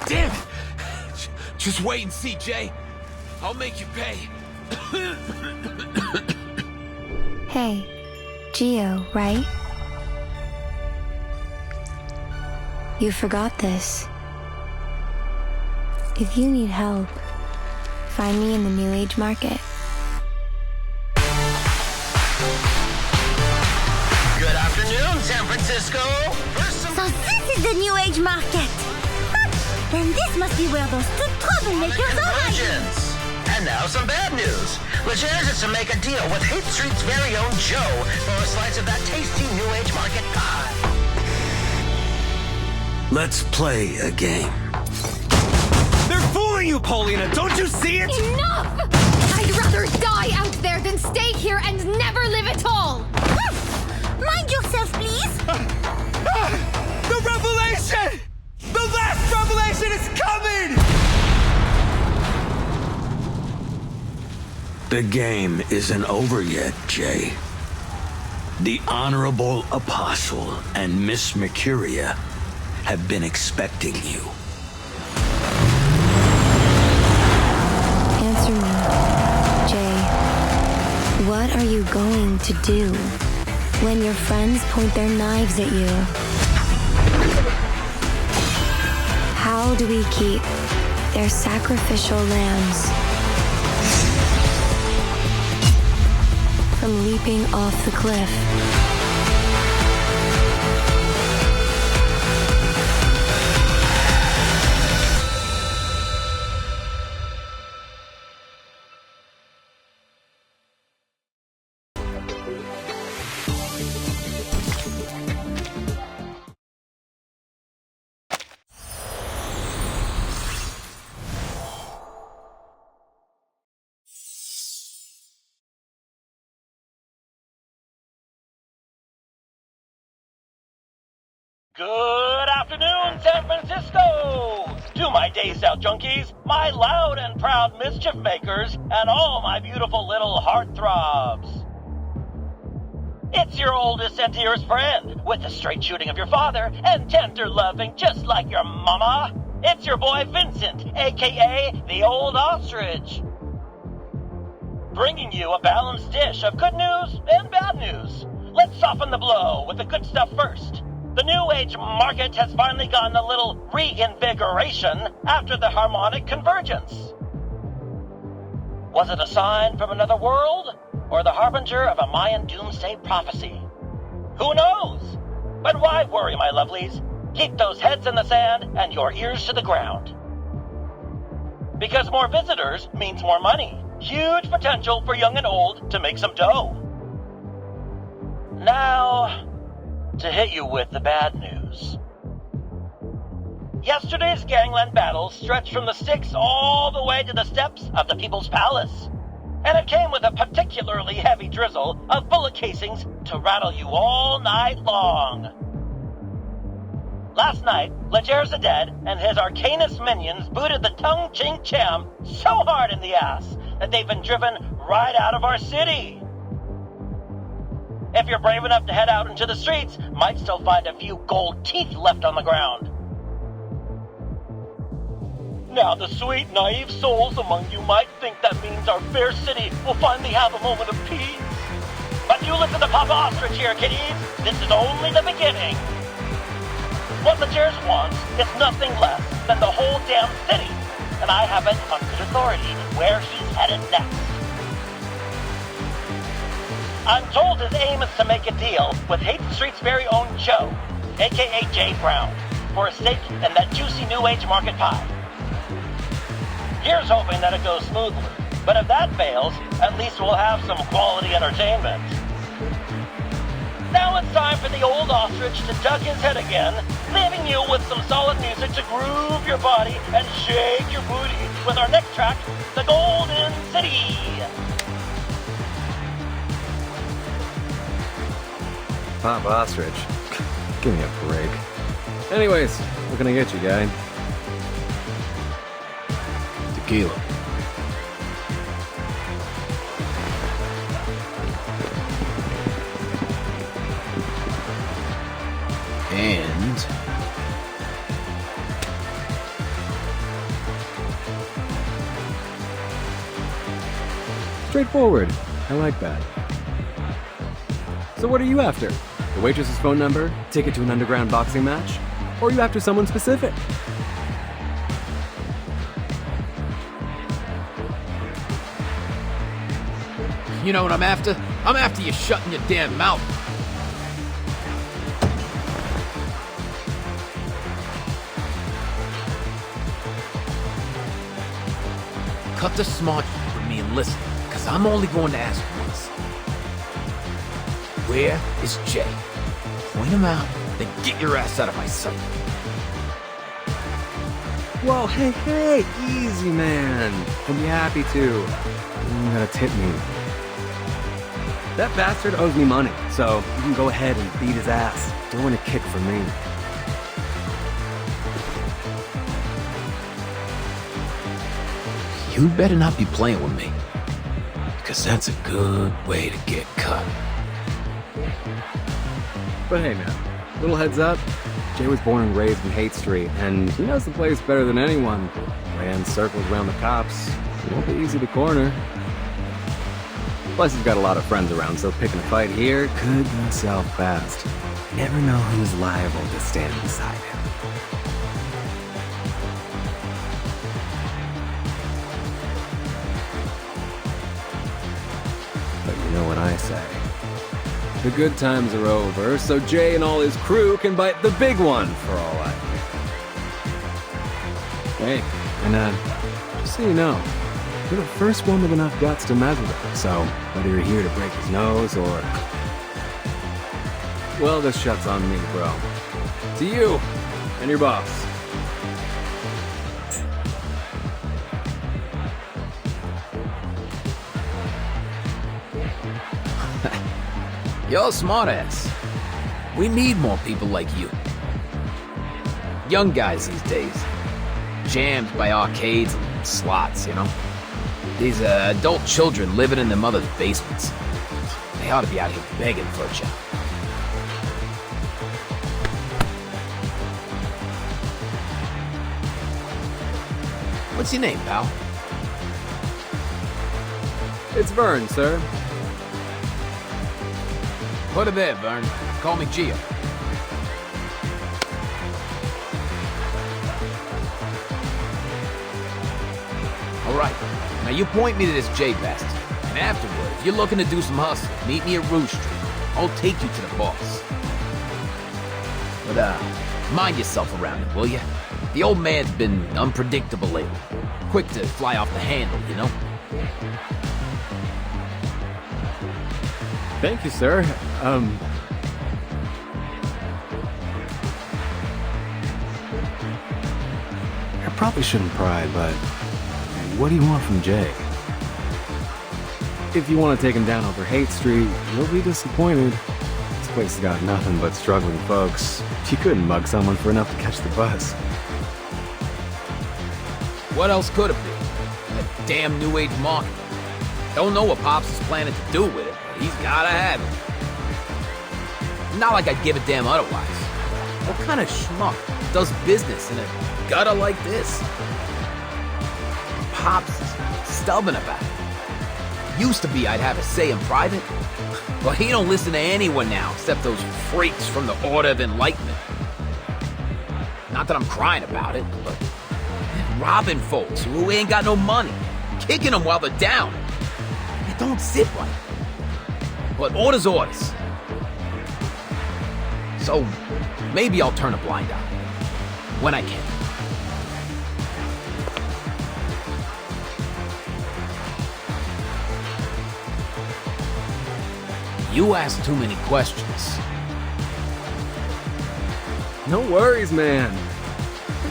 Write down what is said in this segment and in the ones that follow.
Damn it! Just wait and see, Jay. I'll make you pay. Hey, Gio, right? You forgot this. If you need help, find me in the New Age Market. Good afternoon, San Francisco. So this is the New Age Market. Then this must be where those two troublemakers are hiding. And now some bad news. Legers is to make a deal with Hate Street's very own Joe for a slice of that tasty New Age Market pie. Let's play a game. They're fooling you, Paulina! Don't you see it? Enough! I'd rather die out there than stay here and never live at all! Mind yourself, please. The revelation! The last revelation is coming! The game isn't over yet, Jay. The Honorable Apostle and Miss Mercuria have been expecting you. Answer me, Jay. What are you going to do when your friends point their knives at you? How do we keep their sacrificial lambs from leaping off the cliff? Good afternoon, San Francisco! To my Day South junkies, my loud and proud mischief makers, and all my beautiful little heartthrobs. It's your oldest and dearest friend, with the straight shooting of your father, and tender loving just like your mama. It's your boy Vincent, aka the Old Ostrich. Bringing you a balanced dish of good news and bad news. Let's soften the blow with the good stuff first. The New Age Market has finally gotten a little reinvigoration after the harmonic convergence. Was it a sign from another world, or the harbinger of a Mayan doomsday prophecy? Who knows? But why worry, my lovelies? Keep those heads in the sand and your ears to the ground. Because more visitors means more money. Huge potential for young and old to make some dough. Now, to hit you with the bad news. Yesterday's gangland battle stretched from the Styx all the way to the steps of the People's Palace. And it came with a particularly heavy drizzle of bullet casings to rattle you all night long. Last night, Leger Zeded and his Arcanist minions booted the Tung Ching Cham so hard in the ass that they've been driven right out of our city. If you're brave enough to head out into the streets, might still find a few gold teeth left on the ground. Now the sweet, naive souls among you might think that means our fair city will finally have a moment of peace. But you listen to Papa Ostrich here, kiddies. This is only the beginning. What Legers wants is nothing less than the whole damn city. And I have it on good authority where he's headed next. I'm told his aim is to make a deal with Hate Street's very own Joe, aka Jay Brown, for a stake in that juicy New Age Market pie. Here's hoping that it goes smoothly, but if that fails, at least we'll have some quality entertainment. Now it's time for the Old Ostrich to duck his head again, leaving you with some solid music to groove your body and shake your booty with our next track, The Golden City. Papa Ostrich. Give me a break. Anyways, what can I get you, guy? Tequila. And Straightforward. I like that. So what are you after? The waitress's phone number? Ticket to an underground boxing match? Or are you after someone specific? You know what I'm after? I'm after you shutting your damn mouth. Cut the smart shit with me and listen, because I'm only going to ask once. Where is Jay? Point him out, then get your ass out of my sight. Whoa, hey, easy, man. I'd be happy to. You gotta tip me. That bastard owes me money, so you can go ahead and beat his ass. Don't want a kick from me. You better not be playing with me, because that's a good way to get cut. But hey now, little heads up, Jay was born and raised in Haight Street, and he knows the place better than anyone. Ran circles around the cops. It won't be easy to corner. Plus he's got a lot of friends around, so picking a fight here could go south fast. Never know who's liable to stand beside him. But you know what I say. The good times are over, so Jay and all his crew can bite the big one for all I care. Hey, and just so you know, you're the first one with enough guts to mess with him, so whether you're here to break his nose or... Well, this shot's on me, bro. To you and your boss. You're a smartass. We need more people like you. Young guys these days. Jammed by arcades and slots, you know? These adult children living in their mother's basements. They ought to be out here begging for a job. What's your name, pal? It's Vern, sir. Put it there, Vern. Call me Gio. All right. Now you point me to this J bastard. And afterward, if you're looking to do some hustle, meet me at Rouge Street. I'll take you to the boss. But, mind yourself around him, will ya? The old man's been unpredictable lately. Quick to fly off the handle, you know? Thank you, sir. I probably shouldn't pry, but what do you want from Jay? If you want to take him down over Haight Street, you'll be disappointed. This place has got nothing but struggling folks. You couldn't mug someone for enough to catch the bus. What else could it be? That damn New Age market. Don't know what Pops is planning to do with it, but he's gotta have it. Not like I'd give a damn otherwise. What kind of schmuck does business in a gutter like this? Pops is stubborn about it. Used to be I'd have a say in private, but he don't listen to anyone now except those freaks from the Order of Enlightenment. Not that I'm crying about it, but robbing folks who ain't got no money, kicking them while they're down. It don't sit right. But orders orders. So maybe I'll turn a blind eye when I can. You ask too many questions. No worries, man.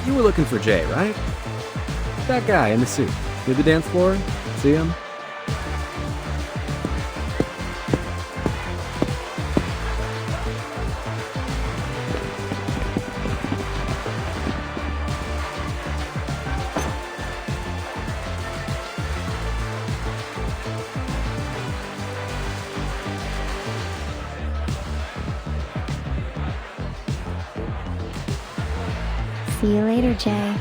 You were looking for Jay, right? That guy in the suit. Near the dance floor? See him? See you later, Jay.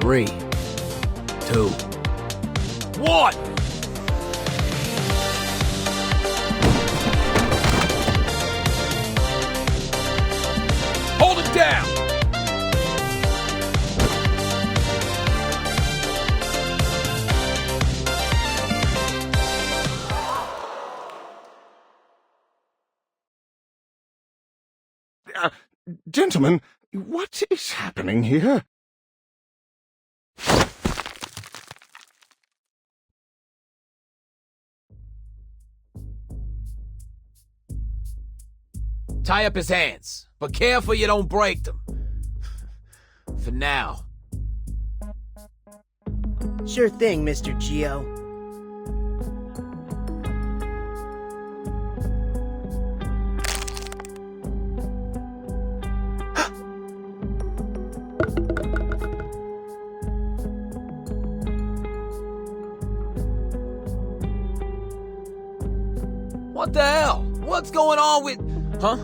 3, 2, 1! Hold it down! Gentlemen, what is happening here? Tie up his hands, but careful you don't break them. For now. Sure thing, Mr. Geo. What the hell? What's going on with... Huh?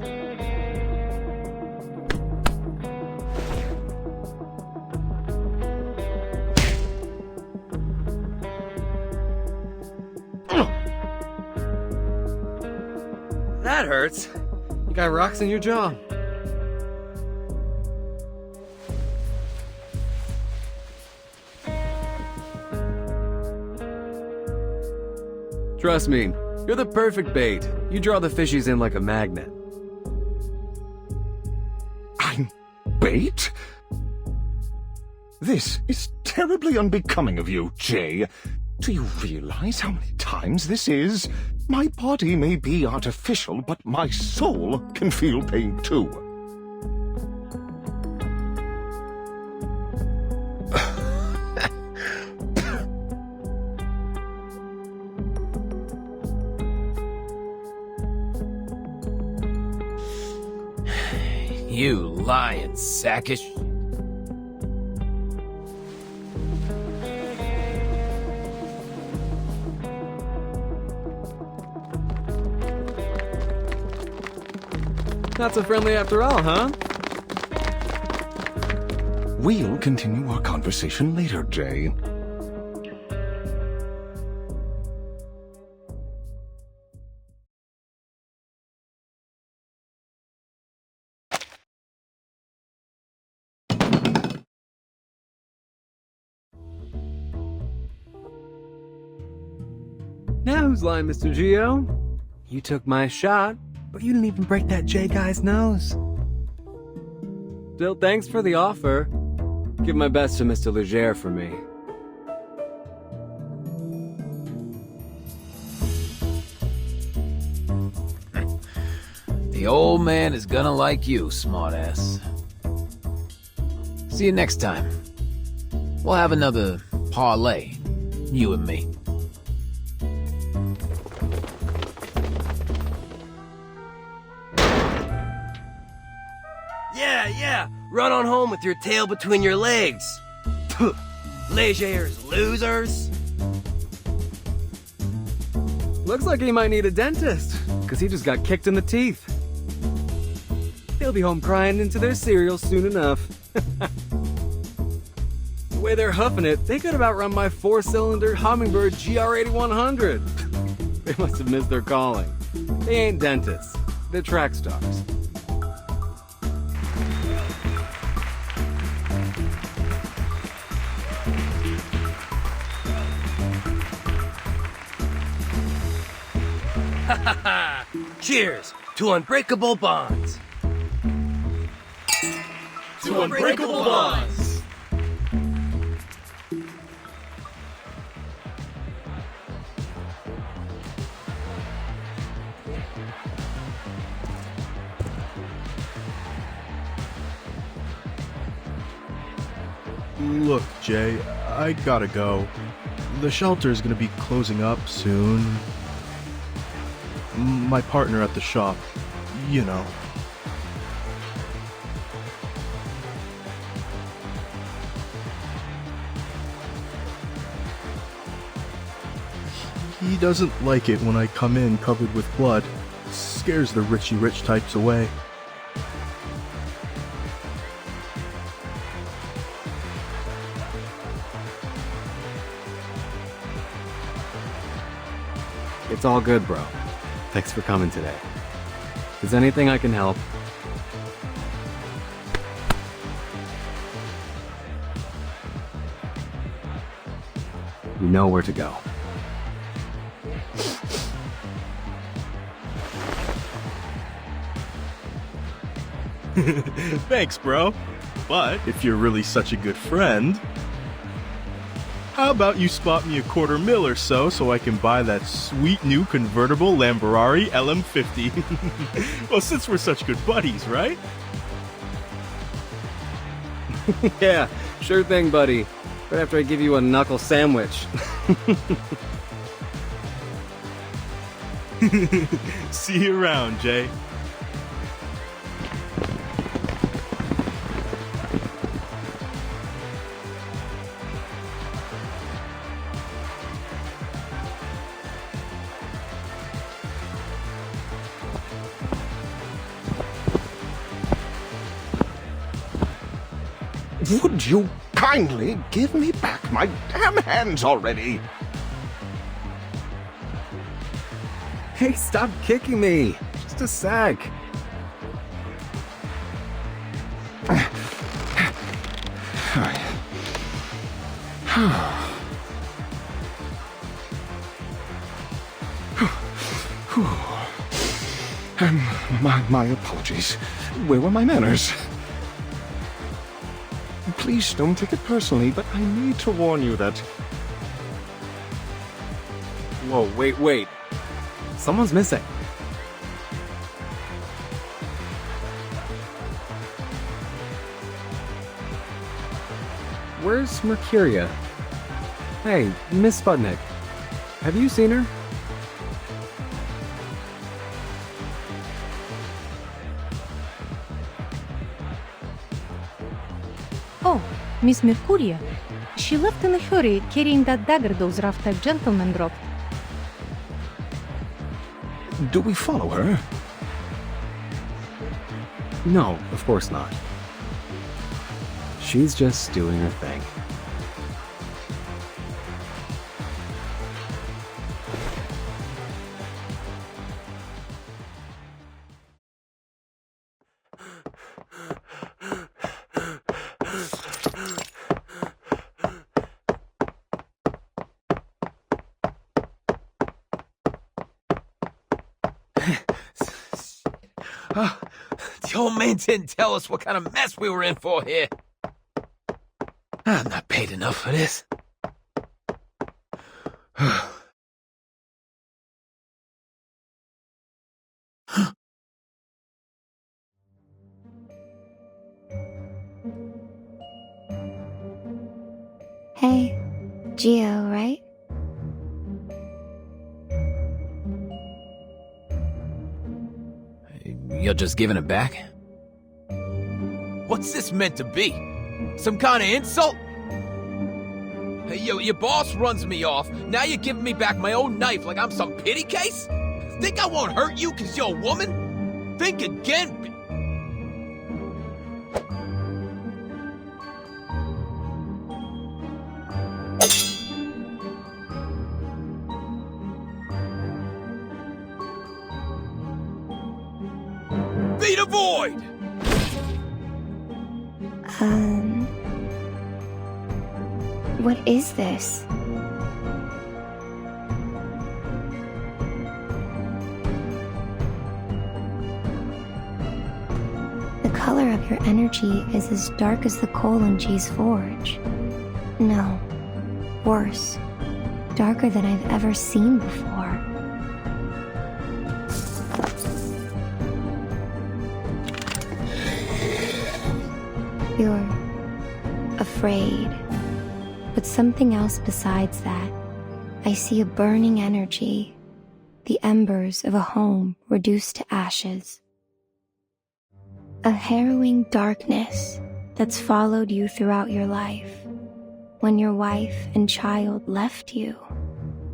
That hurts. You got rocks in your jaw. Trust me, you're the perfect bait. You draw the fishies in like a magnet. I'm bait? This is terribly unbecoming of you, Jay. Do you realize how many times this is? My body may be artificial, but my soul can feel pain too. You lying sackish. Not so friendly after all, huh? We'll continue our conversation later, Jay. Now who's lying, Mr. Geo? You took my shot, but you didn't even break that J guy's nose. Still, thanks for the offer. Give my best to Mr. Leger for me. The old man is gonna like you, smartass. See you next time. We'll have another parlay, you and me. Yeah, run on home with your tail between your legs. Legers, losers. Looks like he might need a dentist, because he just got kicked in the teeth. They'll be home crying into their cereal soon enough. The way they're huffing it, they could have outrun my 4-cylinder Hummingbird GR8100. They must have missed their calling. They ain't dentists. They're track stars. Cheers to unbreakable bonds. To unbreakable bonds. Look, Jay, I gotta go. The shelter is gonna be closing up soon. My partner at the shop, you know. He doesn't like it when I come in covered with blood. Scares the Richie Rich types away. It's all good, bro. Thanks for coming today. If there's anything I can help, you know where to go. Thanks, bro. But if you're really such a good friend, how about you spot me $250,000 or so I can buy that sweet new convertible Lamborghini LM50? Well, since we're such good buddies, right? Yeah, sure thing, buddy. Right after I give you a knuckle sandwich. See you around, Jay. Would you kindly give me back my damn hands already? Hey, stop kicking me! Just a sec. My apologies. Where were my manners? Please don't take it personally, but I need to warn you that... Whoa, wait. Someone's missing. Where's Mercuria? Hey, Miss Sputnik. Have you seen her? Oh, Miss Mercuria. She left in a hurry, carrying that dagger those rough-type gentlemen dropped. Do we follow her? No, of course not. She's just doing her thing. The old man didn't tell us what kind of mess we were in for here. I'm not paid enough for this. Hey, Gio, right? You're just giving it back? What's this meant to be? Some kind of insult? Hey, your boss runs me off. Now you're giving me back my own knife like I'm some pity case? Think I won't hurt you because you're a woman? Think again. Be the void! What is this? The color of your energy is as dark as the coal in G's forge. No, worse. Darker than I've ever seen before. You're afraid. But something else besides that. I see a burning energy, the embers of a home reduced to ashes. A harrowing darkness that's followed you throughout your life. When your wife and child left you.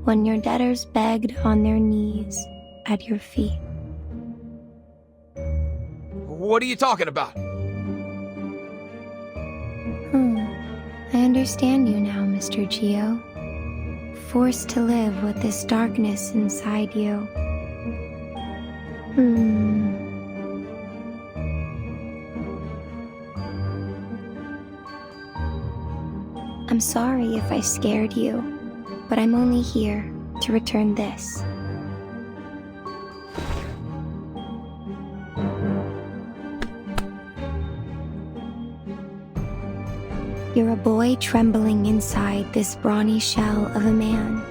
When your debtors begged on their knees at your feet. What are you talking about? I understand you now, Mr. Gio. forced to live with this darkness inside you. I'm sorry if I scared you, but I'm only here to return this. You're a boy trembling inside this brawny shell of a man.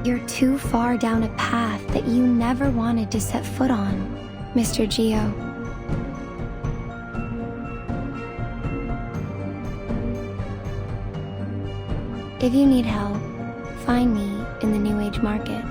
You're too far down a path that you never wanted to set foot on, Mr. Geo. If you need help, find me in the New Age market.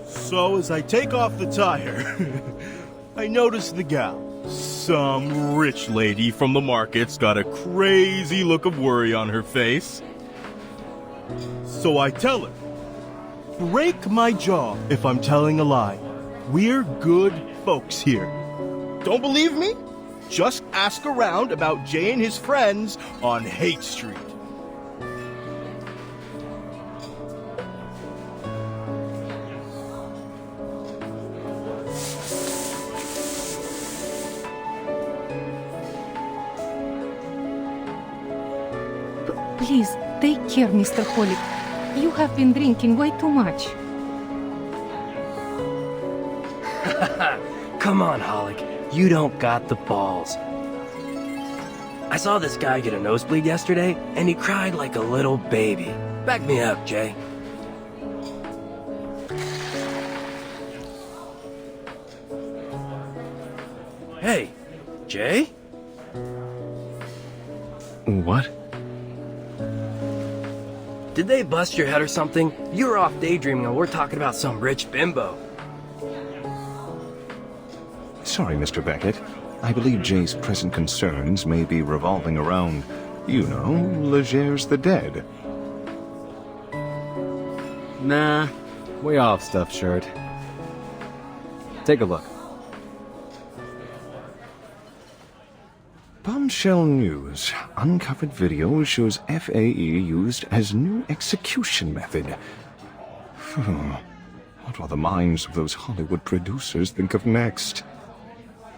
So as I take off the tire, I notice the gal. Some rich lady from the market's got a crazy look of worry on her face. So I tell her, break my jaw if I'm telling a lie. We're good folks here. Don't believe me? Just ask around about Jay and his friends on Hate Street. Please, take care, Mr. Holic. You have been drinking way too much. Come on, Holic. You don't got the balls. I saw this guy get a nosebleed yesterday, and he cried like a little baby. Back me up, Jay. Hey, Jay? What? Did they bust your head or something? You were off daydreaming and we're talking about some rich bimbo. Sorry, Mr. Beckett. I believe Jay's present concerns may be revolving around, you know, Legers the dead. Nah, way off, stuffed shirt. Take a look. Bombshell News. Uncovered video shows FAE used as new execution method. What will the minds of those Hollywood producers think of next?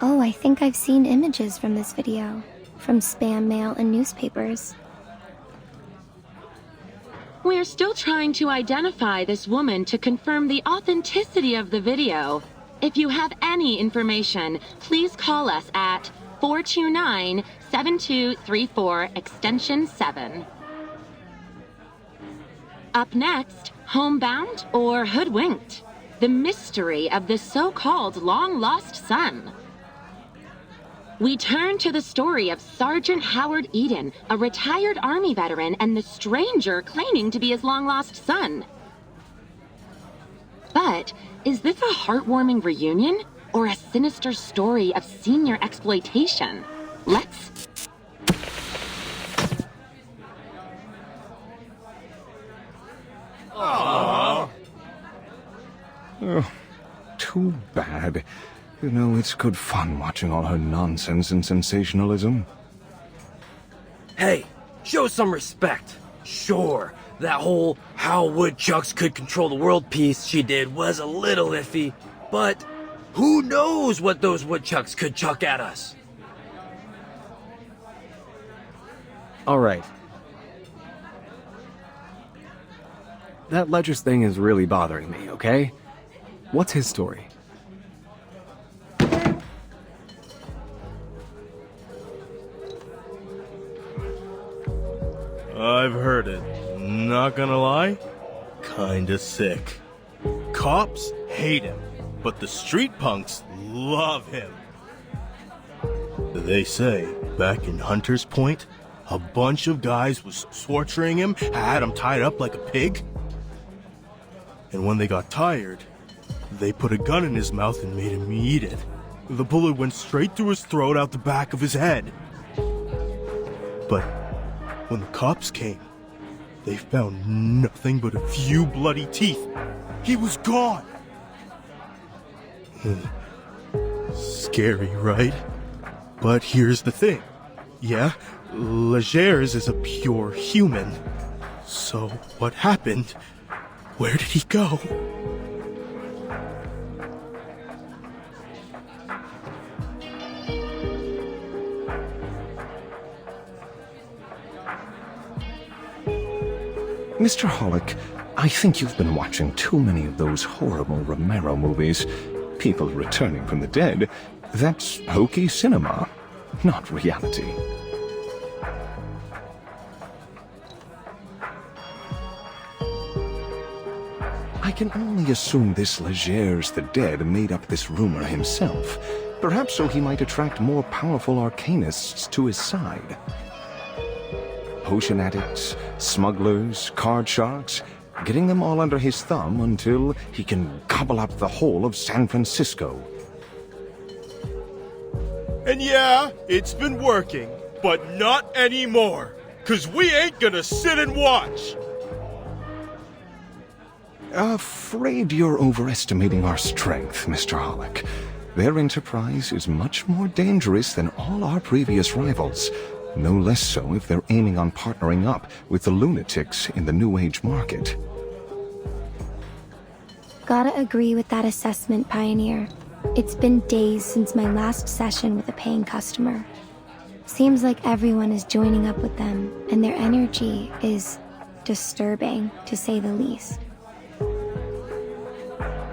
Oh, I think I've seen images from this video, from spam mail and newspapers. We're still trying to identify this woman to confirm the authenticity of the video. If you have any information, please call us at 429-7234 extension 7. Up next, Homebound or Hoodwinked? The mystery of the so-called long-lost son. We turn to the story of Sergeant Howard Eden, a retired Army veteran, and the stranger claiming to be his long-lost son. But is this a heartwarming reunion or a sinister story of senior exploitation? Let's... Aww. Oh, too bad. You know, it's good fun watching all her nonsense and sensationalism. Hey, show some respect. Sure, that whole how woodchucks could control the world piece she did was a little iffy, but Who knows what those woodchucks could chuck at us? All right. That Ledger's thing is really bothering me, okay? What's his story? I've heard it. Not gonna lie, kinda sick. Cops hate him, but the street punks love him. They say, back in Hunter's Point, a bunch of guys was torturing him, had him tied up like a pig. And when they got tired, they put a gun in his mouth and made him eat it. The bullet went straight through his throat out the back of his head. But when the cops came, they found nothing but a few bloody teeth. He was gone. Scary, right? But here's the thing. Yeah, Legers is a pure human. So what happened? Where did he go? Mr. Hollick, I think you've been watching too many of those horrible Romero movies. People returning from the dead. That's hokey cinema, not reality. I can only assume this Legers the Dead made up this rumor himself. Perhaps so he might attract more powerful arcanists to his side. Potion addicts, smugglers, card sharks, getting them all under his thumb until he can gobble up the whole of San Francisco. And yeah, it's been working, but not anymore. 'Cause we ain't gonna sit and watch. Afraid you're overestimating our strength, Mr. Hollick. Their enterprise is much more dangerous than all our previous rivals. No less so if they're aiming on partnering up with the lunatics in the New Age market. Gotta agree with that assessment, Pioneer. It's been days since my last session with a paying customer. Seems like everyone is joining up with them, and their energy is disturbing, to say the least.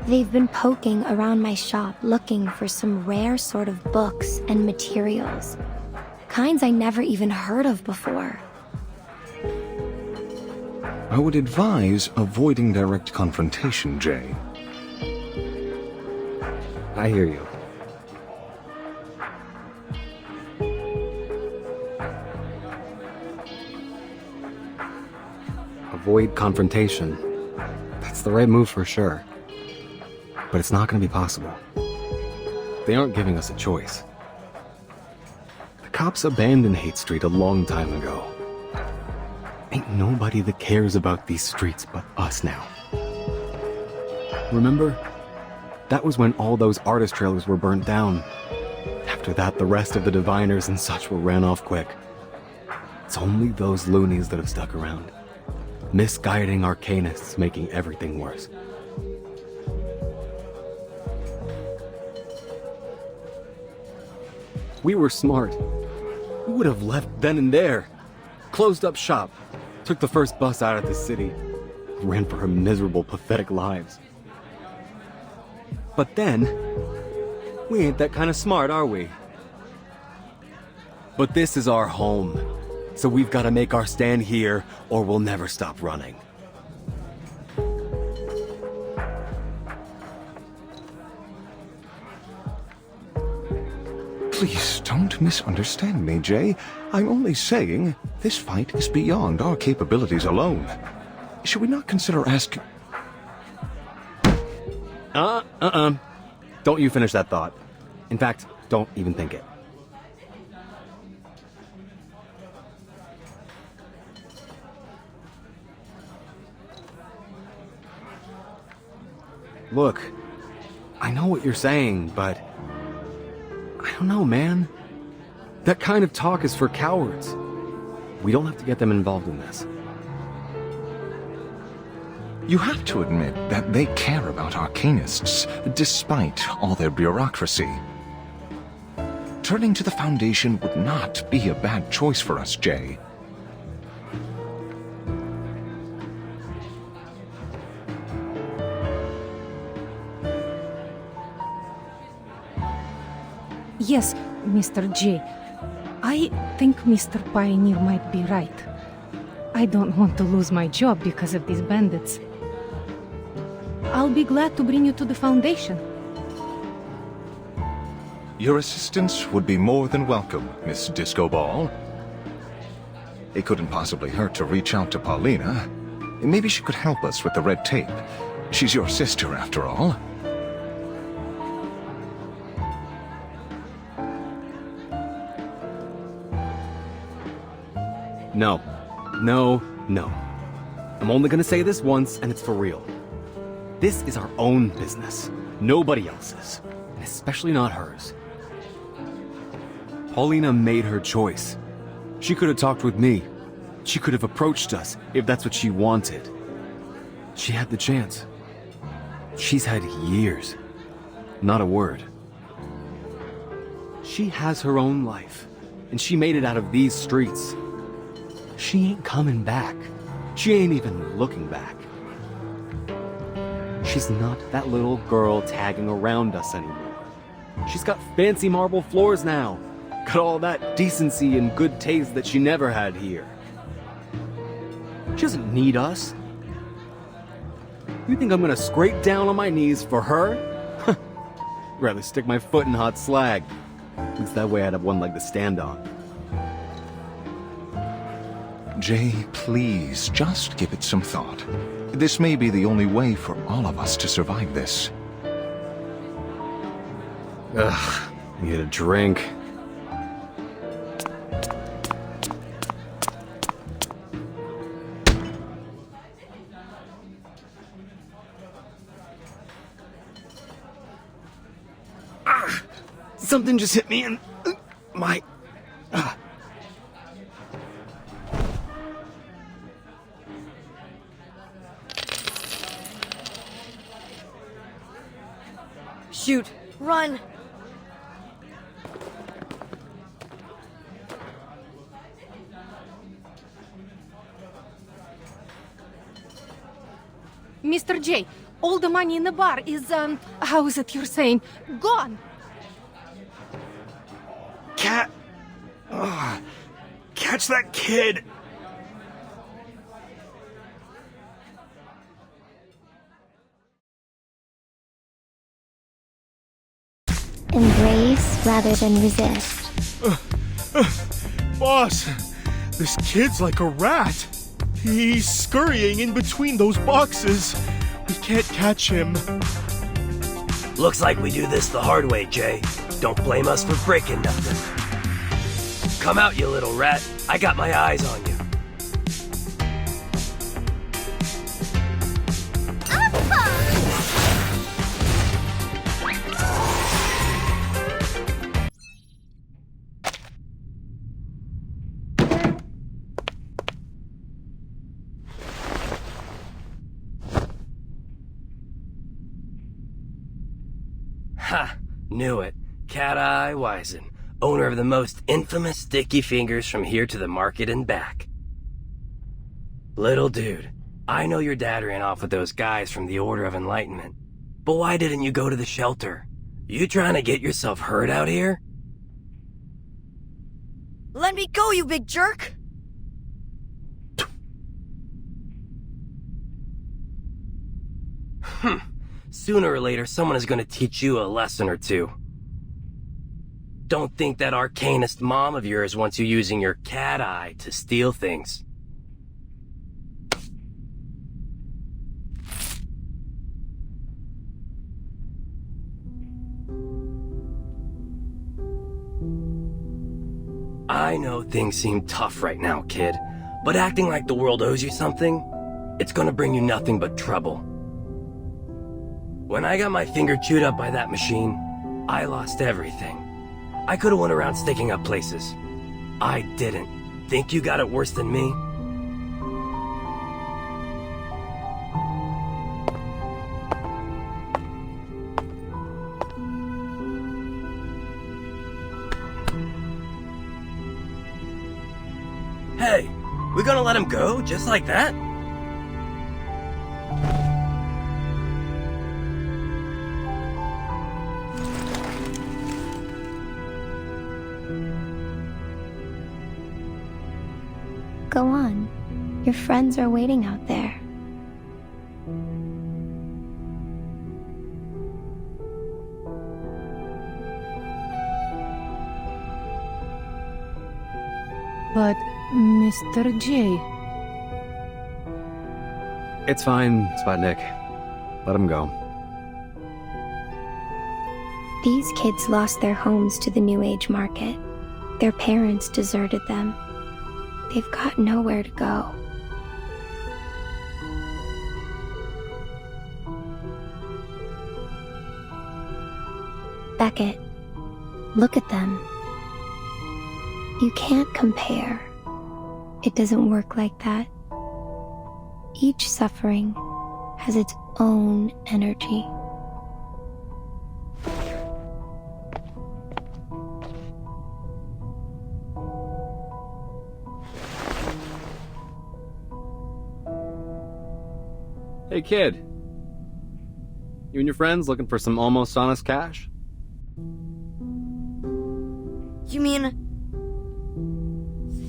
They've been poking around my shop looking for some rare sort of books and materials. Kinds I never even heard of before. I would advise avoiding direct confrontation, Jay. I hear you. Avoid confrontation. That's the right move for sure. But it's not going to be possible. They aren't giving us a choice. The cops abandoned Hate Street a long time ago. Ain't nobody that cares about these streets but us now. Remember? That was when all those artist trailers were burnt down. After that, the rest of the diviners and such were ran off quick. It's only those loonies that have stuck around. Misguiding arcanists, making everything worse. We were smart. We would have left then and there. Closed up shop. Took the first bus out of the city. Ran for our miserable, pathetic lives. But then, we ain't that kind of smart, are we? But this is our home. So we've got to make our stand here, or we'll never stop running. Please don't misunderstand me, Jay. I'm only saying this fight is beyond our capabilities alone. Should we not consider asking... Don't you finish that thought. In fact, don't even think it. Look, I know what you're saying, but... I don't know, man. That kind of talk is for cowards. We don't have to get them involved in this. You have to admit that they care about Arcanists, despite all their bureaucracy. Turning to the Foundation would not be a bad choice for us, Jay. Yes, Mr. J. I think Mr. Pioneer might be right. I don't want to lose my job because of these bandits. I'll be glad to bring you to the Foundation. Your assistance would be more than welcome, Miss Disco Ball. It couldn't possibly hurt to reach out to Paulina. Maybe she could help us with the red tape. She's your sister, after all. No. No, no. I'm only gonna say this once, and it's for real. This is our own business. Nobody else's. And especially not hers. Paulina made her choice. She could have talked with me. She could have approached us, if that's what she wanted. She had the chance. She's had years. Not a word. She has her own life, and she made it out of these streets. She ain't coming back. She ain't even looking back. She's not that little girl tagging around us anymore. She's got fancy marble floors now. Got all that decency and good taste that she never had here. She doesn't need us. You think I'm gonna scrape down on my knees for her? Rather stick my foot in hot slag. At least that way I'd have one leg to stand on. Jay, please, just give it some thought. This may be the only way for all of us to survive this. Ugh, need a drink. Something just hit me in my... Shoot! Run! Mr. J, all the money in the bar is, how is it you're saying? Gone! Cat! Catch that kid! Embrace rather than resist. Boss, this kid's like a rat. He's scurrying in between those boxes. We can't catch him. Looks like we do this the hard way, Jay. Don't blame us for breaking nothing. Come out, you little rat. I got my eyes on you. Ha! Knew it. Cat-Eye Wisen, owner of the most infamous sticky fingers from here to the market and back. Little dude, I know your dad ran off with those guys from the Order of Enlightenment, but why didn't you go to the shelter? You trying to get yourself hurt out here? Let me go, you big jerk! Sooner or later, someone is going to teach you a lesson or two. Don't think that arcanist mom of yours wants you using your cat eye to steal things. I know things seem tough right now, kid, but acting like the world owes you something, it's gonna bring you nothing but trouble. When I got my finger chewed up by that machine, I lost everything. I could've went around sticking up places. I didn't. Think you got it worse than me? we gonna let him go, just like that? Go on. Your friends are waiting out there. But, Mr. J... It's fine, Sputnik. Let him go. These kids lost their homes to the New Age market. Their parents deserted them. They've got nowhere to go. Beckett, look at them. You can't compare. It doesn't work like that. Each suffering has its own energy. Hey, kid. You and your friends looking for some almost honest cash? You mean...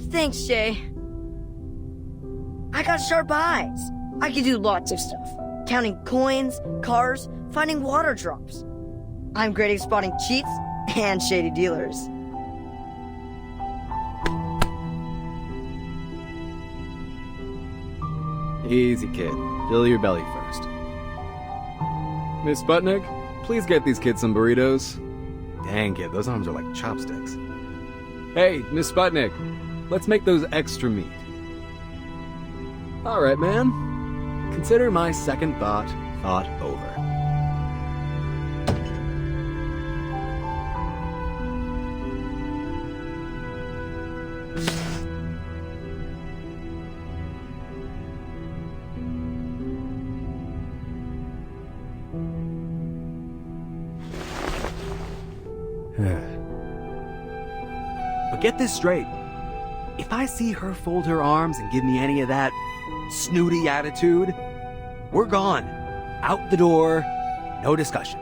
Thanks, Jay. I got sharp eyes. I can do lots of stuff. Counting coins, cars, finding water drops. I'm great at spotting cheats and shady dealers. Easy, kid. Fill your belly first. Miss Sputnik, please get these kids some burritos. Dang, kid, those arms are like chopsticks. Hey, Miss Sputnik, let's make those extra meat. All right, man. Consider my second thought over. But get this straight. If I see her fold her arms and give me any of that snooty attitude, we're gone. Out the door. No discussion.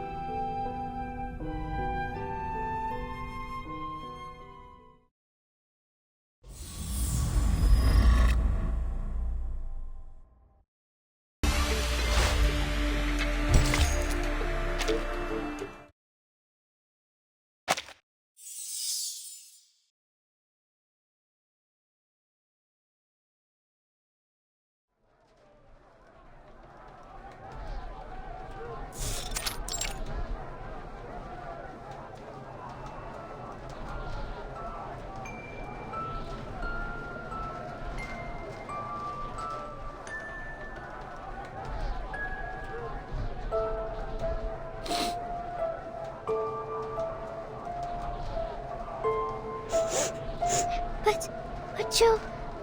But Joe,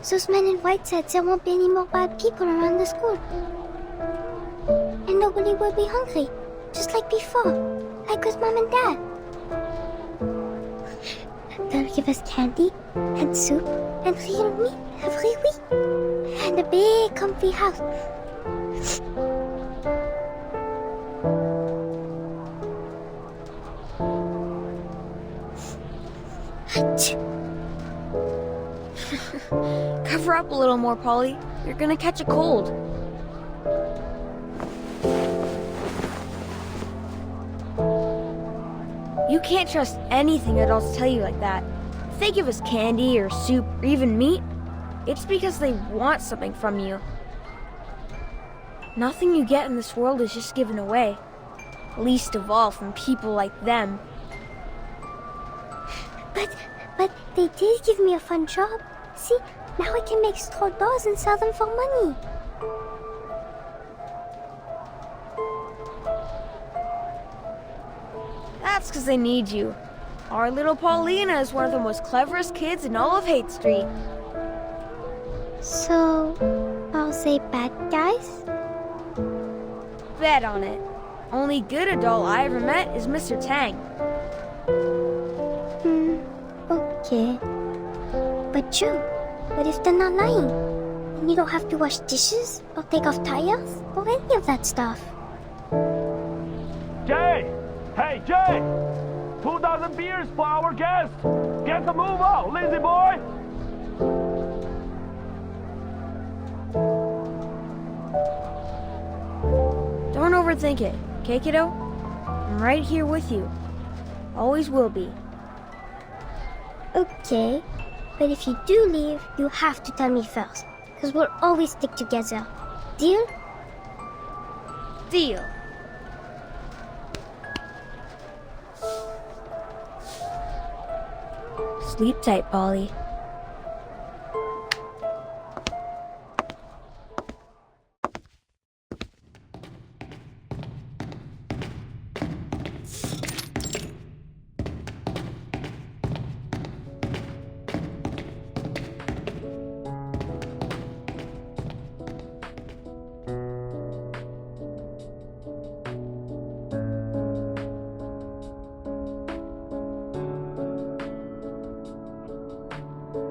those men in white said there won't be any more bad people around the school. And nobody will be hungry, just like before, like with Mom and Dad. They'll give us candy, and soup, and real meat every week. And a big comfy house. Cover up a little more, Polly. You're gonna catch a cold. You can't trust anything adults tell you like that. If they give us candy or soup or even meat, it's because they want something from you. Nothing you get in this world is just given away. Least of all from people like them. But they did give me a fun job. See, now I can make straw dolls and sell them for money. That's because they need you. Our little Paulina is one of the most cleverest kids in all of Hate Street. So, I'll say bad guys? Bet on it. Only good adult I ever met is Mr. Tang. Okay. But Joe, what if they're not lying? you don't have to wash dishes, or take off tires, or any of that stuff. Jay! Hey, Jay! 2,000 beers for our guest! Get the move on, lazy boy! Don't overthink it, okay, kiddo? I'm right here with you. Always will be. Okay, but if you do leave, you have to tell me first, because we'll always stick together. Deal? Deal. Sleep tight, Polly.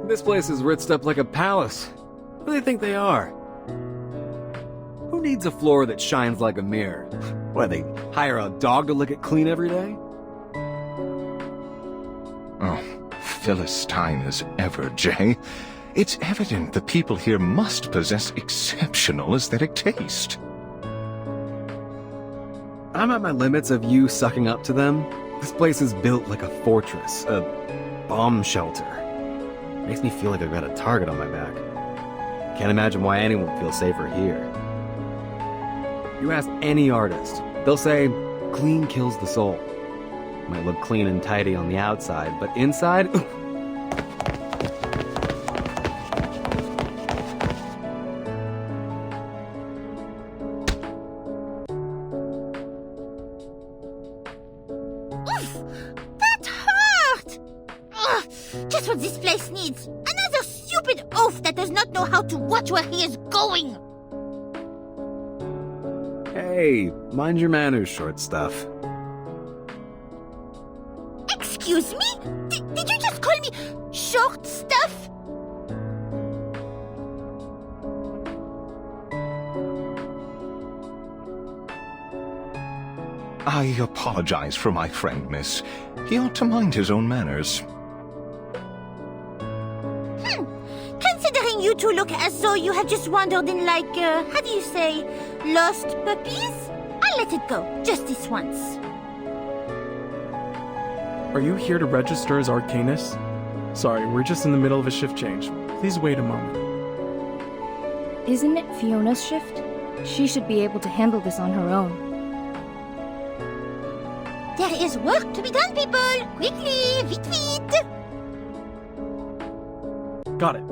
This place is ritzed up like a palace. Who do they think they are? Who needs a floor that shines like a mirror? What, they hire a dog to lick it clean every day? Oh, Philistine as ever, Jay. It's evident the people here must possess exceptional aesthetic taste. I'm at my limits of you sucking up to them. This place is built like a fortress, a bomb shelter. Makes me feel like I've got a target on my back. Can't imagine why anyone feels safer here. You ask any artist, they'll say, clean kills the soul. Might look clean and tidy on the outside, but inside, That hurt! Ugh, just what this place needs. Another stupid oaf that does not know how to watch where he is going. hey, mind your manners, short stuff. Excuse me? Did you just call me short stuff? I apologize for my friend, miss. He ought to mind his own manners. Considering you two look as though you have just wandered in like, how do you say, lost puppies? I'll let it go, just this once. Are you here to register as Arcanist? Sorry, we're just in the middle of a shift change. Please wait a moment. Isn't it Fiona's shift? She should be able to handle this on her own. There is work to be done, people! Quickly, vite vite! Got it.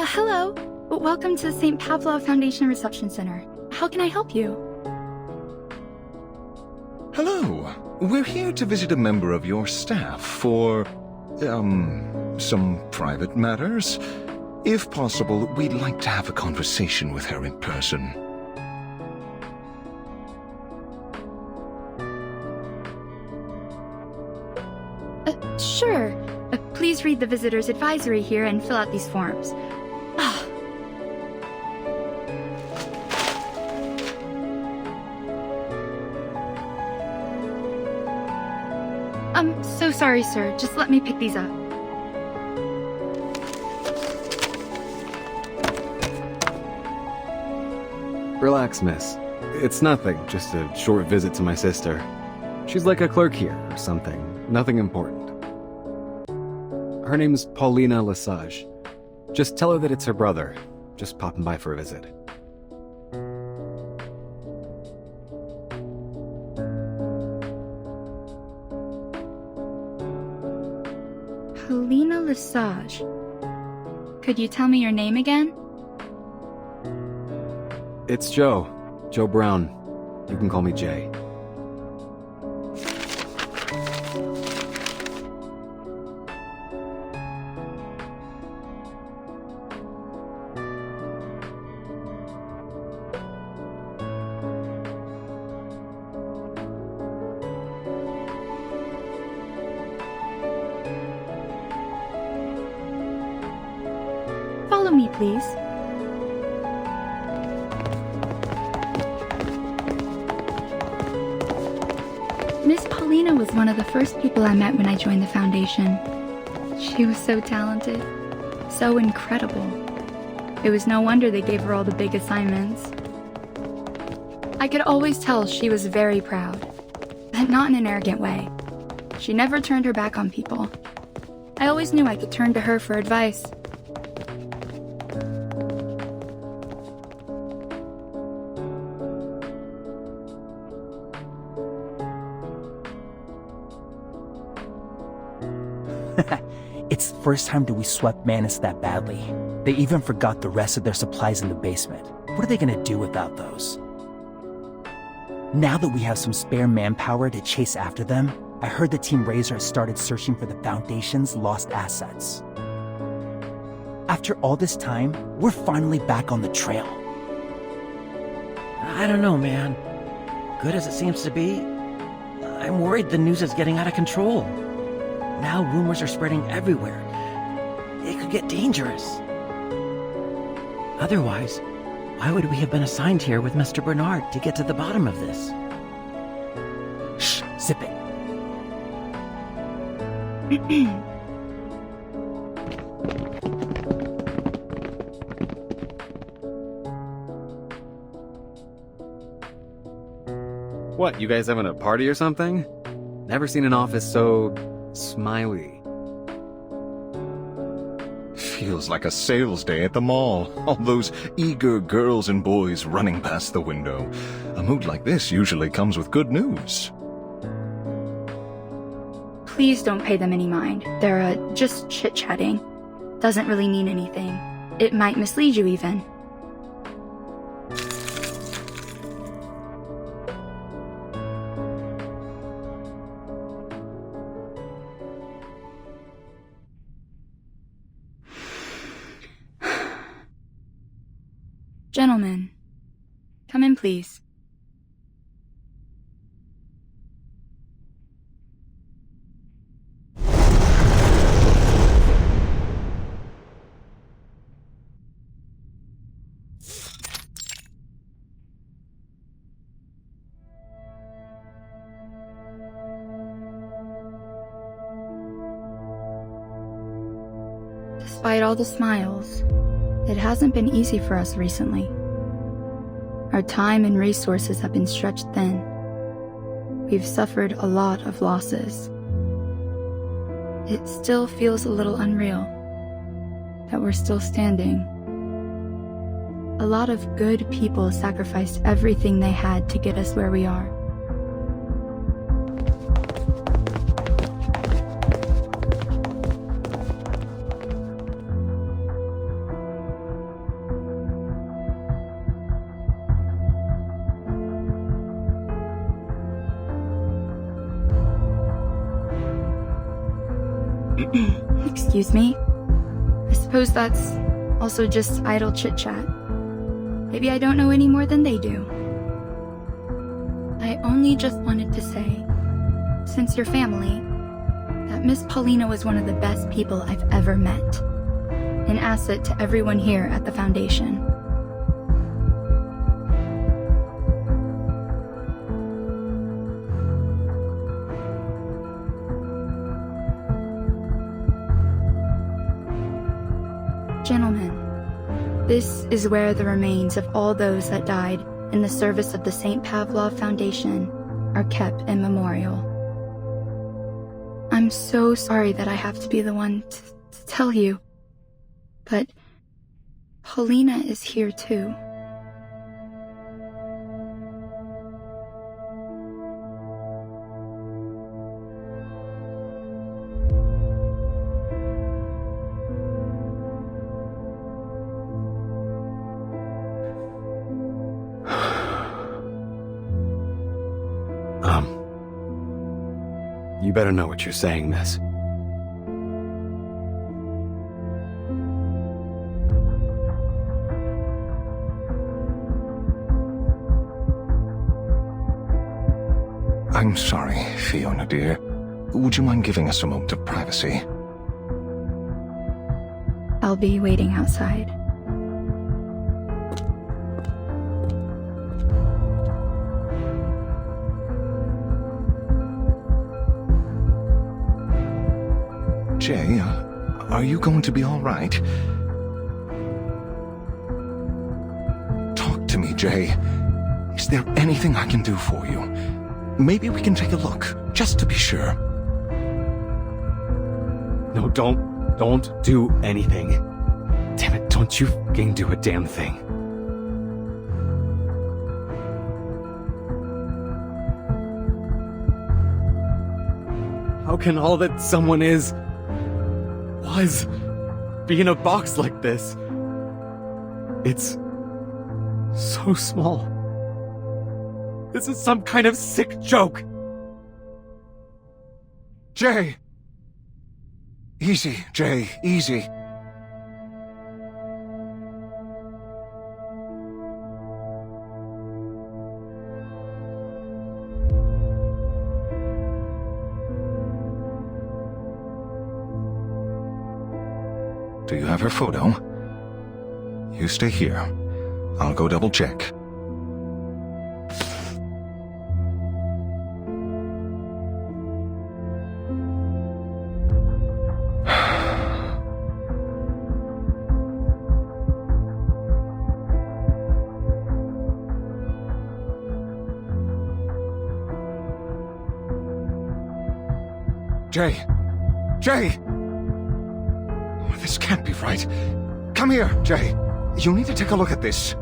Hello. Welcome to the St. Pavlov Foundation Reception Center. How can I help you? Hello. We're here to visit a member of your staff for, some private matters. If possible, we'd like to have a conversation with her in person. Sure. Please read the visitor's advisory here and fill out these forms. I'm so sorry, sir. Just let me pick these up. Relax, miss. It's nothing, just a short visit to my sister. She's like a clerk here, or something. Nothing important. Her name's Paulina Lesage. Just tell her that it's her brother. Just popping by for a visit. Paulina Lesage. Could you tell me your name again? It's Joe. Joe Brown. You can call me Jay. Follow me, please. Miss Paulina was one of the first people I met when I joined the Foundation. She was so talented, so incredible. It was no wonder they gave her all the big assignments. I could always tell she was very proud, but not in an arrogant way. She never turned her back on people. I always knew I could turn to her for advice. It's the first time that we swept Manus that badly. They even forgot the rest of their supplies in the basement. What are they gonna do without those? Now that we have some spare manpower to chase after them, I heard the Team Razor has started searching for the Foundation's lost assets. After all this time, we're finally back on the trail. I don't know, man. Good as it seems to be, I'm worried the news is getting out of control. Now rumors are spreading everywhere. It could get dangerous. Otherwise, why would we have been assigned here with Mr. Bernard to get to the bottom of this? Shh, zip it. What, you guys having a party or something? Never seen an office so smiley. Feels like a sales day at the mall. All those eager girls and boys running past the window. A mood like this usually comes with good news. Please don't pay them any mind. They're just chit-chatting. Doesn't really mean anything. It might mislead you even. Gentlemen, come in, please. Despite all the smiles, it hasn't been easy for us recently. Our time and resources have been stretched thin. We've suffered a lot of losses. It still feels a little unreal that we're still standing. A lot of good people sacrificed everything they had to get us where we are. Excuse me? I suppose that's also just idle chit-chat. Maybe I don't know any more than they do. I only just wanted to say, since you're family, that Miss Paulina was one of the best people I've ever met. An asset to everyone here at the Foundation. Gentlemen, this is where the remains of all those that died in the service of the St. Pavlov Foundation are kept in memorial. I'm so sorry that I have to be the one to tell you, but Paulina is here too. You better know what you're saying, miss. I'm sorry, Fiona dear. Would you mind giving us a moment of privacy? I'll I'll be waiting outside. Jay, are you going to be all right? Talk to me, Jay. Is there anything I can do for you? Maybe we can take a look, just to be sure. No, don't do anything. Damn it, don't you fucking do a damn thing. How can all that someone was be in a box like this? It's so small. This is some kind of sick joke. Jay! Easy, Jay, easy. Do you have her photo? You stay here. I'll go double check. Jay! Jay! This can't be right. Come here, Jay. You need to take a look at this.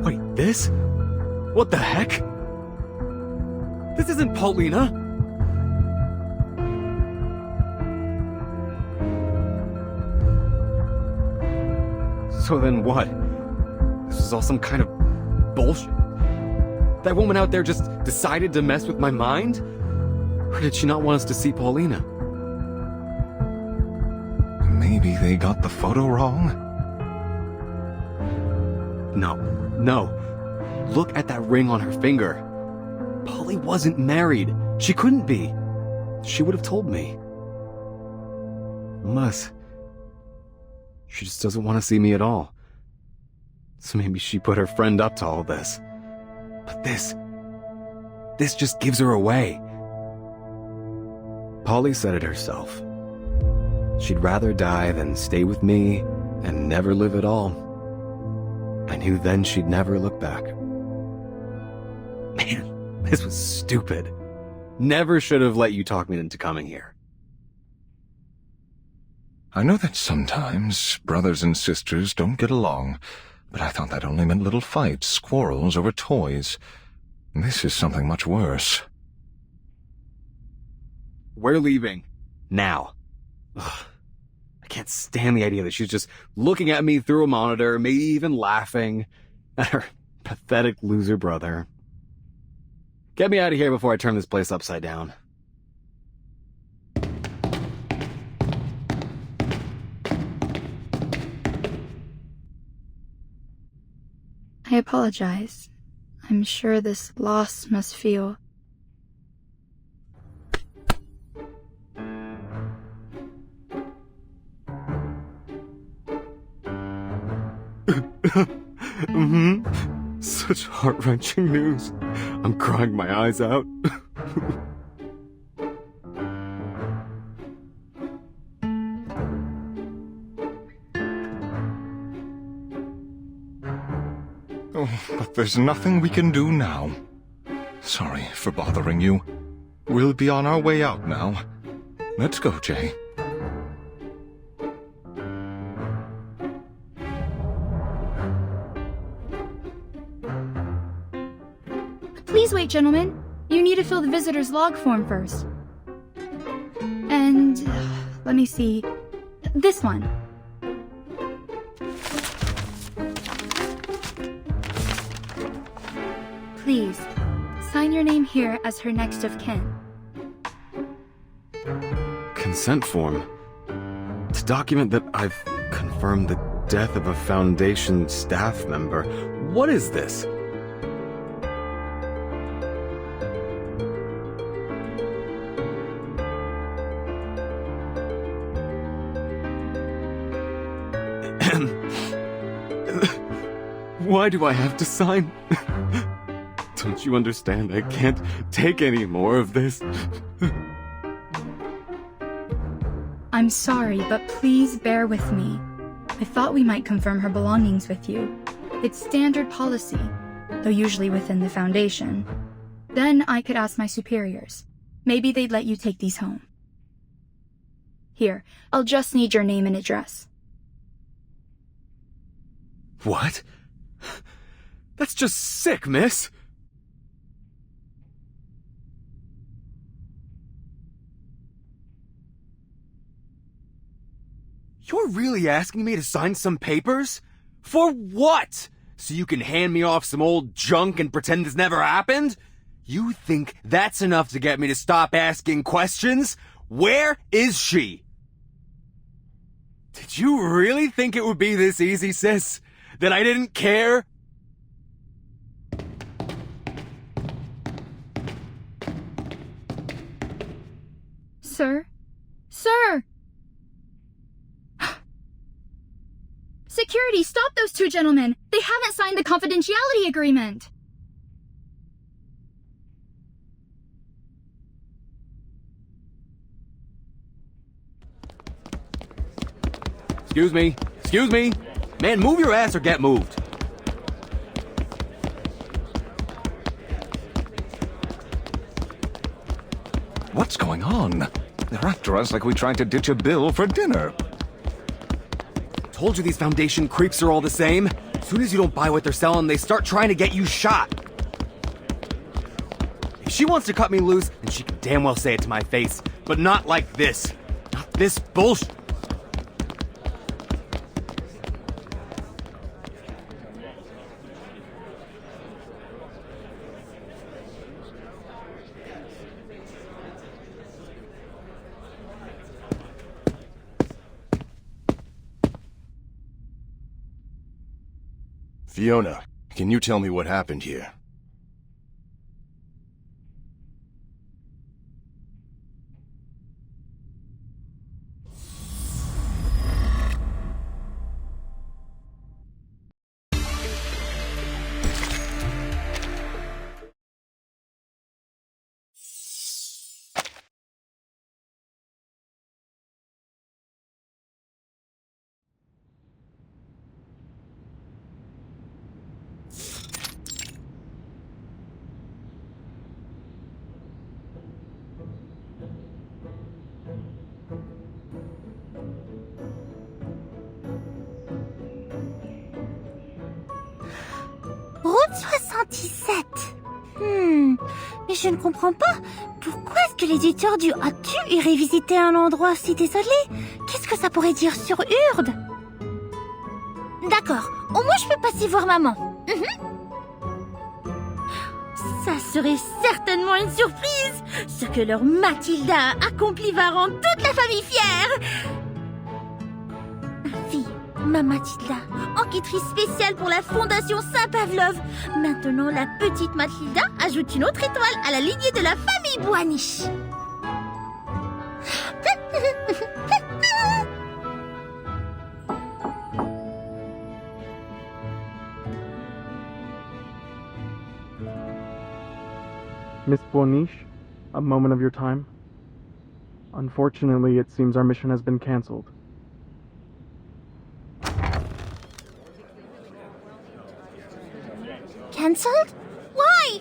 Wait, this? What the heck? This isn't Paulina. So then what? This is all some kind of bullshit? That woman out there just decided to mess with my mind? Or did she not want us to see Paulina? Maybe they got the photo wrong? No. Look at that ring on her finger. Polly wasn't married. She couldn't be. She would have told me. Unless she just doesn't want to see me at all. So maybe she put her friend up to all this. But this just gives her away. Polly said it herself. She'd rather die than stay with me and never live at all. I knew then she'd never look back. Man, this was stupid. Never should have let you talk me into coming here. I know that sometimes brothers and sisters don't get along, but I thought that only meant little fights, quarrels over toys. This is something much worse. We're leaving. Now. Ugh. I can't stand the idea that she's just looking at me through a monitor, maybe even laughing at her pathetic loser brother. Get me out of here before I turn this place upside down. I apologize. I'm sure this loss must feel... Such heart-wrenching news. I'm crying my eyes out. Oh, but there's nothing we can do now. Sorry for bothering you. We'll be on our way out now. Let's go, Jay. Please wait, gentlemen. You need to fill the visitor's log form first. And... let me see... this one. Please, sign your name here as her next of kin. Consent form. To document that I've confirmed the death of a Foundation staff member. What is this? Why do I have to sign? Don't you understand? I can't take any more of this. I'm sorry, but please bear with me. I thought we might confirm her belongings with you. It's standard policy, though usually within the Foundation. Then I could ask my superiors. Maybe they'd let you take these home. Here, I'll just need your name and address. What? That's just sick, miss! You're really asking me to sign some papers? For what? So you can hand me off some old junk and pretend this never happened? You think that's enough to get me to stop asking questions? Where is she? Did you really think it would be this easy, sis? That I didn't care? Sir? Sir! Security, stop those two gentlemen! They haven't signed the confidentiality agreement! Excuse me. Excuse me. Man, move your ass or get moved. What's going on? They're after us like we tried to ditch a bill for dinner. Told you these Foundation creeps are all the same. As soon as you don't buy what they're selling, they start trying to get you shot. If she wants to cut me loose, then she can damn well say it to my face. But not like this. Not this bullshit. Fiona, can you tell me what happened here? Route 77. Mais je ne comprends pas. Pourquoi est-ce que l'éditeur du As-tu irait visiter un endroit si désolé? Qu'est-ce que ça pourrait dire sur Urde? D'accord, au moins je peux passer voir maman. Ça serait certainement une surprise. Ce que leur Mathilda a accompli va rendre toute la famille fière. Ma Mathilda, enquêtrice spéciale pour la Fondation Saint-Pavlov. Maintenant, la petite Mathilda ajoute une autre étoile à la lignée de la famille Boaniche. Miss Boaniche, a moment of your time. Unfortunately, it seems our mission has been cancelled. Cancelled? Why?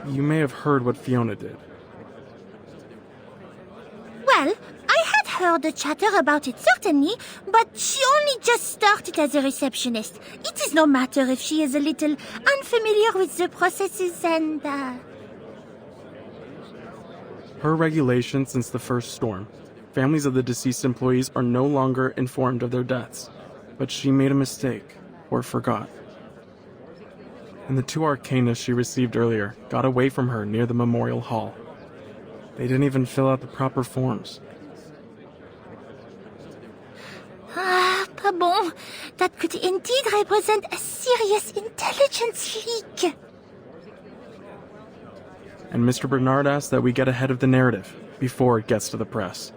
You may have heard what Fiona did. Well, I had heard the chatter about it certainly, but she only just started as a receptionist. It is no matter if she is a little unfamiliar with the processes and, Per regulation since the first storm, families of the deceased employees are no longer informed of their deaths. But she made a mistake, or forgot. And the two arcanists she received earlier got away from her near the Memorial Hall. They didn't even fill out the proper forms. Pas bon. That could indeed represent a serious intelligence leak. And Mr. Bernard asked that we get ahead of the narrative before it gets to the press,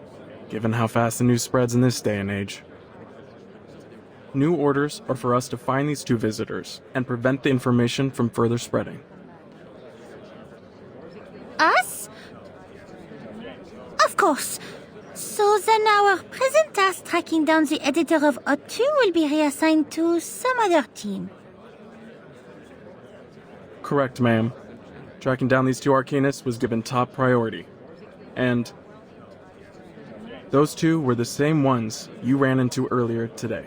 given how fast the news spreads in this day and age. New orders are for us to find these 2 visitors and prevent the information from further spreading. Us? Of course. So then our present task tracking down the editor of O2 will be reassigned to some other team. Correct, ma'am. Tracking down these 2 arcanists was given top priority. And those 2 were the same ones you ran into earlier today.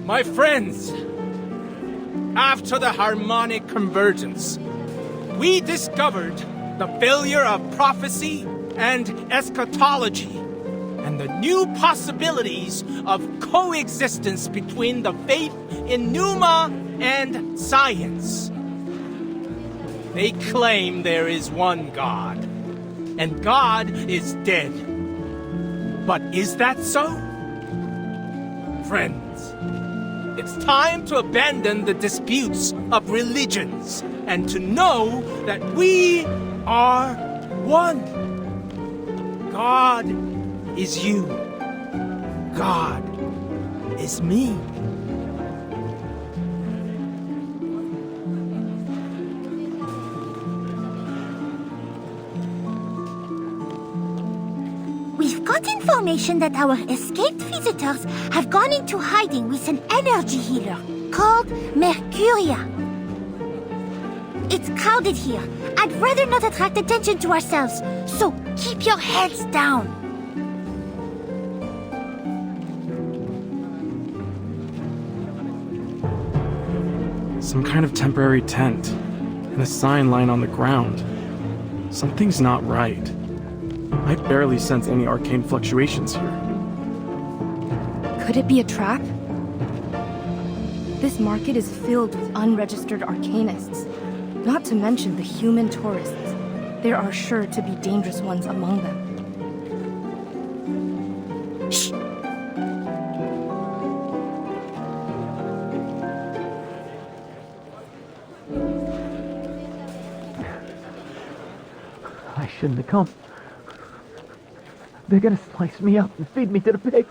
My friends, after the harmonic convergence, we discovered the failure of prophecy and eschatology, and the new possibilities of coexistence between the faith in Pneuma and science. They claim there is one God, and God is dead. But is that so? Friends, it's time to abandon the disputes of religions and to know that we are one. God is you. God is me. We've got information that our escaped visitors have gone into hiding with an energy healer called Mercuria. It's crowded here. I'd rather not attract attention to ourselves, so keep your heads down. Some kind of temporary tent, and a sign lying on the ground. Something's not right. I barely sense any arcane fluctuations here. Could it be a trap? This market is filled with unregistered arcanists, not to mention the human tourists. There are sure to be dangerous ones among them. Shh! I shouldn't have come. They're gonna slice me up and feed me to the pigs.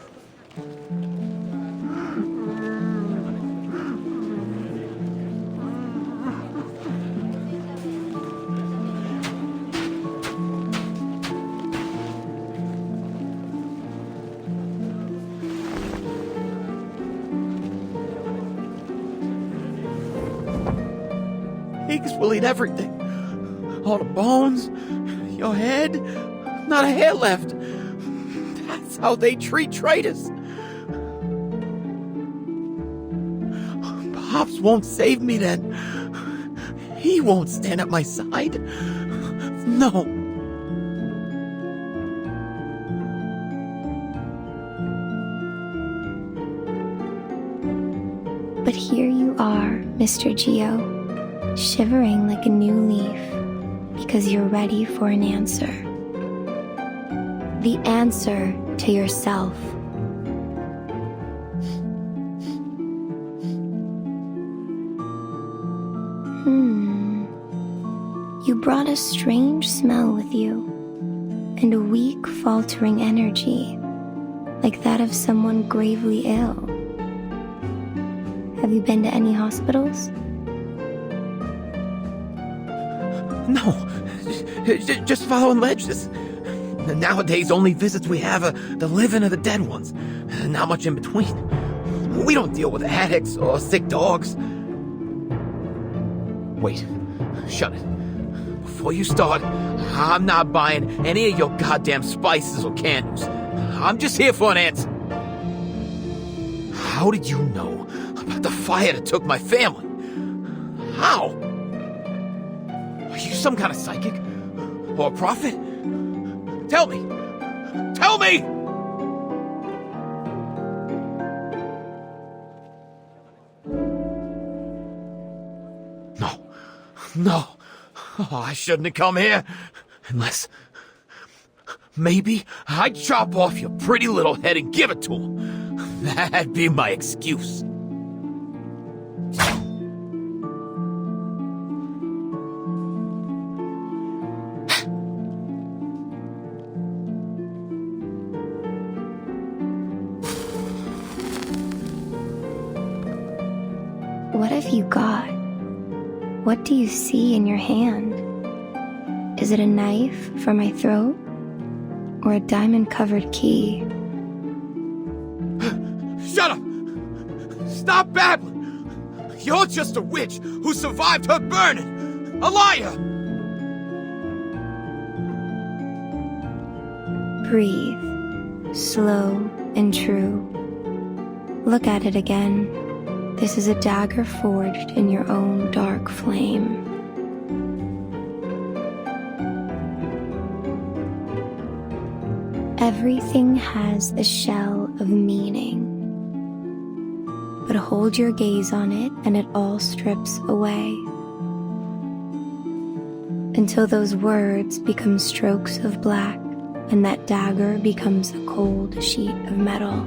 Pigs will eat everything. All the bones, your head, not a hair left. That's how they treat traitors. Pops won't save me then. He won't stand at my side. No. But here you are, Mr. Geo, shivering like a new leaf because you're ready for an answer. The answer to yourself. You brought a strange smell with you, and a weak, faltering energy, like that of someone gravely ill. Have you been to any hospitals? No, just following ledges. Nowadays, only visits we have are the living or the dead ones. Not much in between. We don't deal with addicts or sick dogs. Wait, shut it. Before you start, I'm not buying any of your goddamn spices or candles. I'm just here for an answer. How did you know about the fire that took my family? How? Are you some kind of psychic? Or a prophet? Tell me! Tell me! No. Oh, I shouldn't have come here. Unless... maybe I'd chop off your pretty little head and give it to him. That'd be my excuse. What have you got? What do you see in your hand? Is it a knife for my throat? Or a diamond-covered key? Shut up! Stop babbling! You're just a witch who survived her burning! A liar! Breathe, slow and true. Look at it again. This is a dagger forged in your own dark flame. Everything has a shell of meaning. But hold your gaze on it and it all strips away. Until those words become strokes of black and that dagger becomes a cold sheet of metal.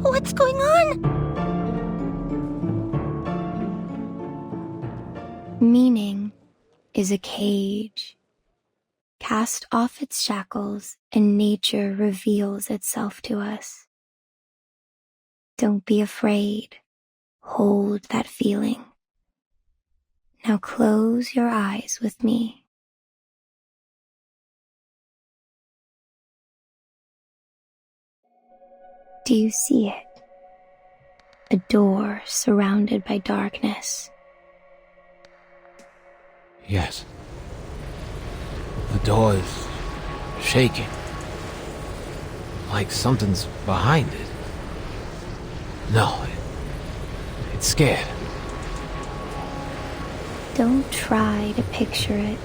What's going on? Meaning is a cage. Cast off its shackles and nature reveals itself to us. Don't be afraid. Hold that feeling. Now close your eyes with me. Do you see it? A door surrounded by darkness. Yes. The door is shaking. Like something's behind it. No, it's scared. Don't try to picture it.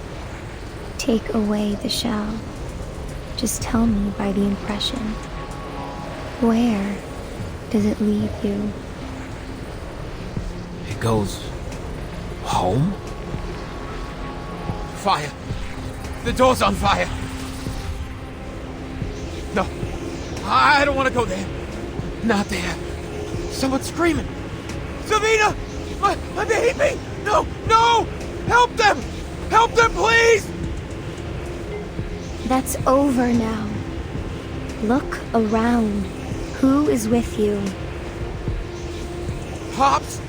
Take away the shell. Just tell me by the impression. Where does it lead you? It goes home? Fire! The door's on fire! No, I don't want to go there. Not there. Someone's screaming. Savina! My baby! No, no! Help them! Help them, please! That's over now. Look around. Who is with you? Pops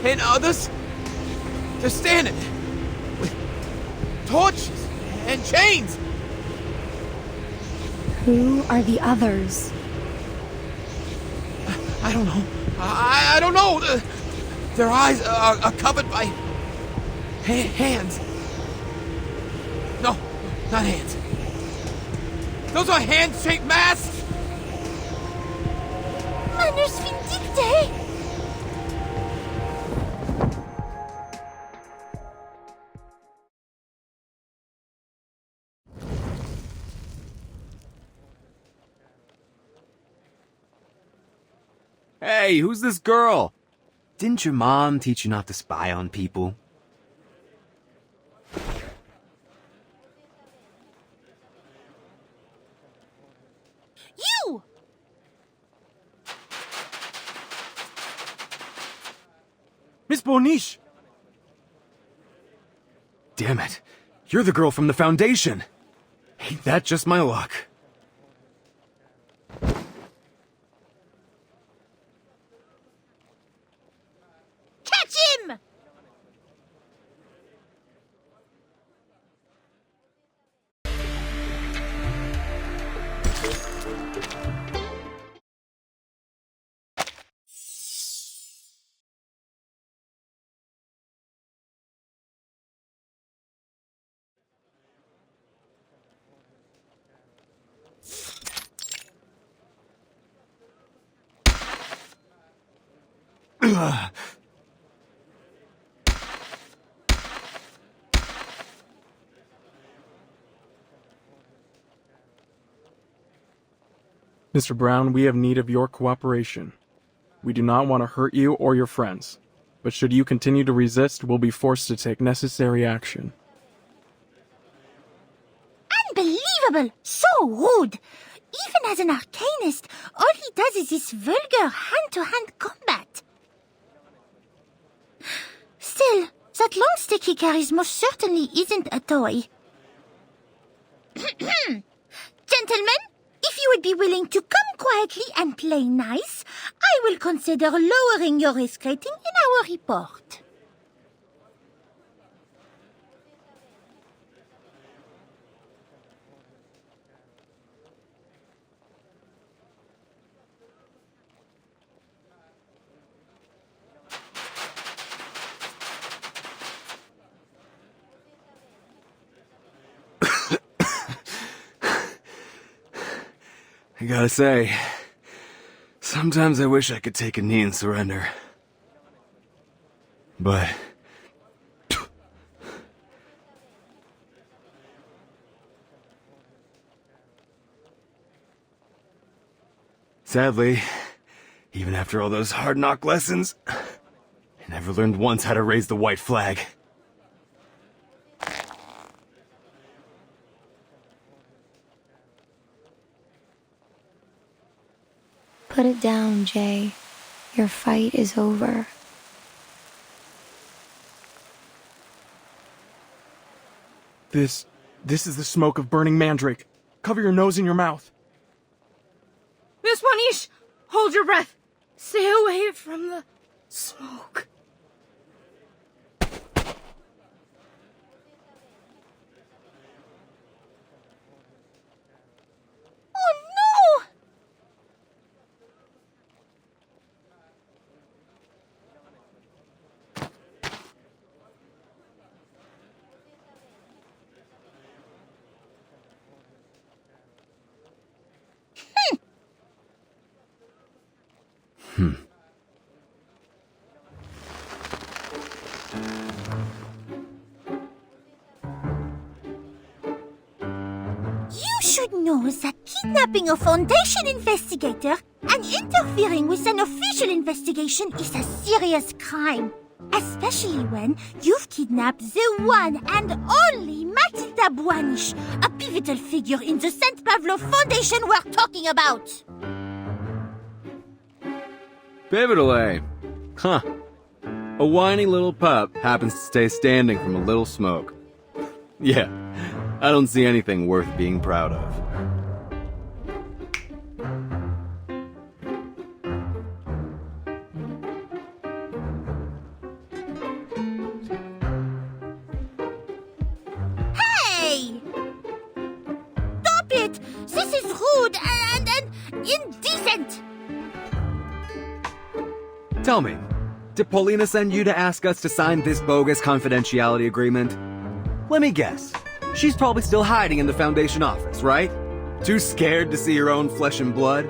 and others. They're standing with torches and chains. Who are the others? I don't know. I don't know. Their eyes are covered by hands. No, not hands. Those are hand-shaped masks. Manus Vindicte! Hey, who's this girl? Didn't your mom teach you not to spy on people? You! Miss Boniche! Damn it. You're the girl from the Foundation. Ain't that just my luck? Catch him! Mr. Brown, we have need of your cooperation. We do not want to hurt you or your friends, but should you continue to resist, we'll be forced to take necessary action. Unbelievable! So rude! Even as an arcanist, all he does is this vulgar hand-to-hand combat. Still, that long stick he carries most certainly isn't a toy. Gentlemen, if you would be willing to come quietly and play nice, I will consider lowering your risk rating in our report. I gotta say, sometimes I wish I could take a knee and surrender. But... sadly, even after all those hard-knock lessons, I never learned once how to raise the white flag. Put it down, Jay. Your fight is over. This is the smoke of burning mandrake. Cover your nose and your mouth. Miss Manish, hold your breath. Stay away from the smoke. You should know that kidnapping a Foundation investigator and interfering with an official investigation is a serious crime. Especially when you've kidnapped the one and only Matilda Buanish, a pivotal figure in the St. Pavlo Foundation we're talking about. Pivotal, eh? Huh. A whiny little pup happens to stay standing from a little smoke. Yeah, I don't see anything worth being proud of. Hey! Stop it! This is rude and indecent! Tell me, did Paulina send you to ask us to sign this bogus confidentiality agreement? Let me guess. She's probably still hiding in the Foundation office, right? Too scared to see her own flesh and blood?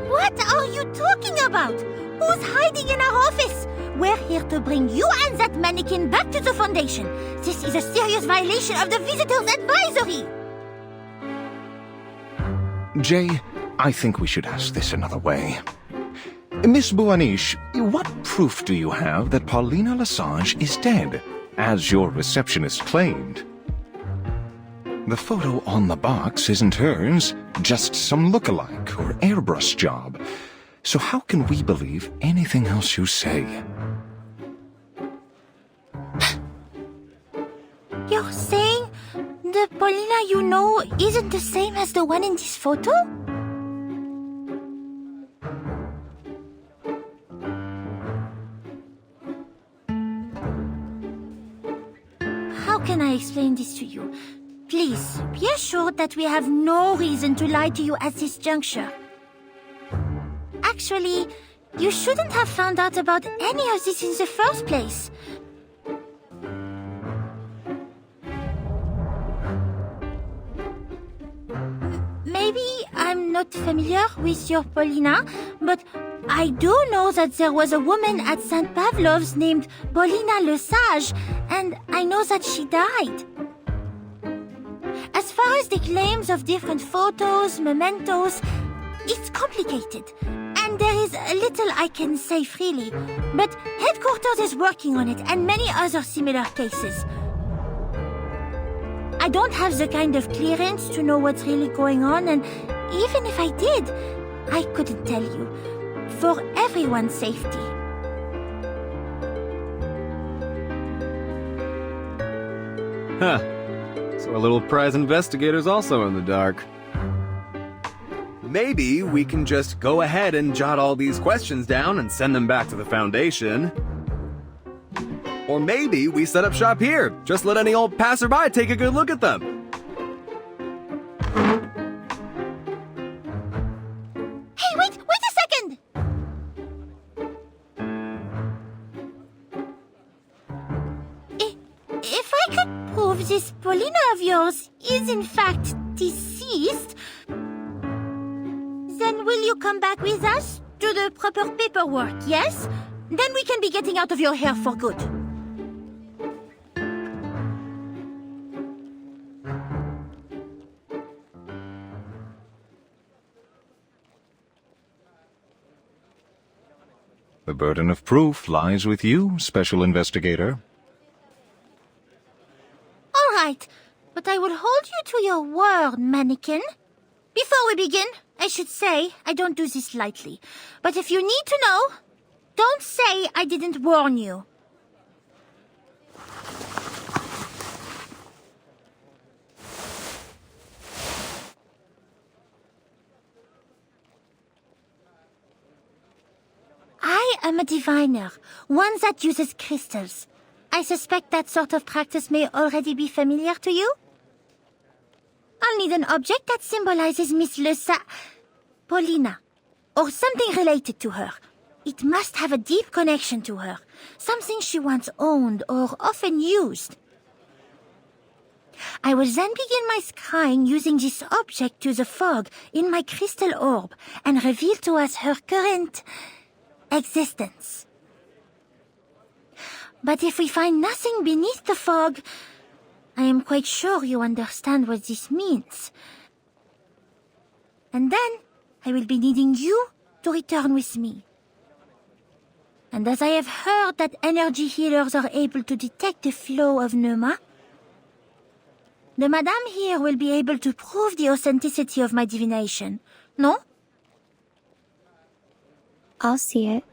What are you talking about? Who's hiding in our office? We're here to bring you and that mannequin back to the Foundation. This is a serious violation of the Visitors Advisory. Jay, I think we should ask this another way. Miss Buanish, what proof do you have that Paulina Lesage is dead, as your receptionist claimed? The photo on the box isn't hers, just some look-alike or airbrush job. So how can we believe anything else you say? You're saying the Paulina you know isn't the same as the one in this photo? How can I explain this to you? Please, be assured that we have no reason to lie to you at this juncture. Actually, you shouldn't have found out about any of this in the first place. Maybe I'm not familiar with your Paulina, but I do know that there was a woman at St. Pavlov's named Paulina Lesage, and I know that she died. As far as the claims of different photos, mementos, it's complicated, and there is little I can say freely. But headquarters is working on it, and many other similar cases. I don't have the kind of clearance to know what's really going on, and even if I did, I couldn't tell you. For everyone's safety. Huh. So our little prize investigator's also in the dark. Maybe we can just go ahead and jot all these questions down and send them back to the Foundation. Or maybe we set up shop here. Just let any old passerby take a good look at them. Hey, wait a second! If I could prove this Paulina of yours is in fact deceased, then will you come back with us to the proper paperwork, yes? Then we can be getting out of your hair for good. The burden of proof lies with you, Special Investigator. All right, but I will hold you to your word, mannequin. Before we begin, I should say I don't do this lightly. But if you need to know, don't say I didn't warn you. I am a diviner, one that uses crystals. I suspect that sort of practice may already be familiar to you. I'll need an object that symbolizes Miss Paulina, or something related to her. It must have a deep connection to her, something she once owned or often used. I will then begin my scrying using this object to the fog in my crystal orb and reveal to us her current existence. But if we find nothing beneath the fog, I am quite sure you understand what this means. And then I will be needing you to return with me. And as I have heard that energy healers are able to detect the flow of pneuma, the madame here will be able to prove the authenticity of my divination, no? I'll see it.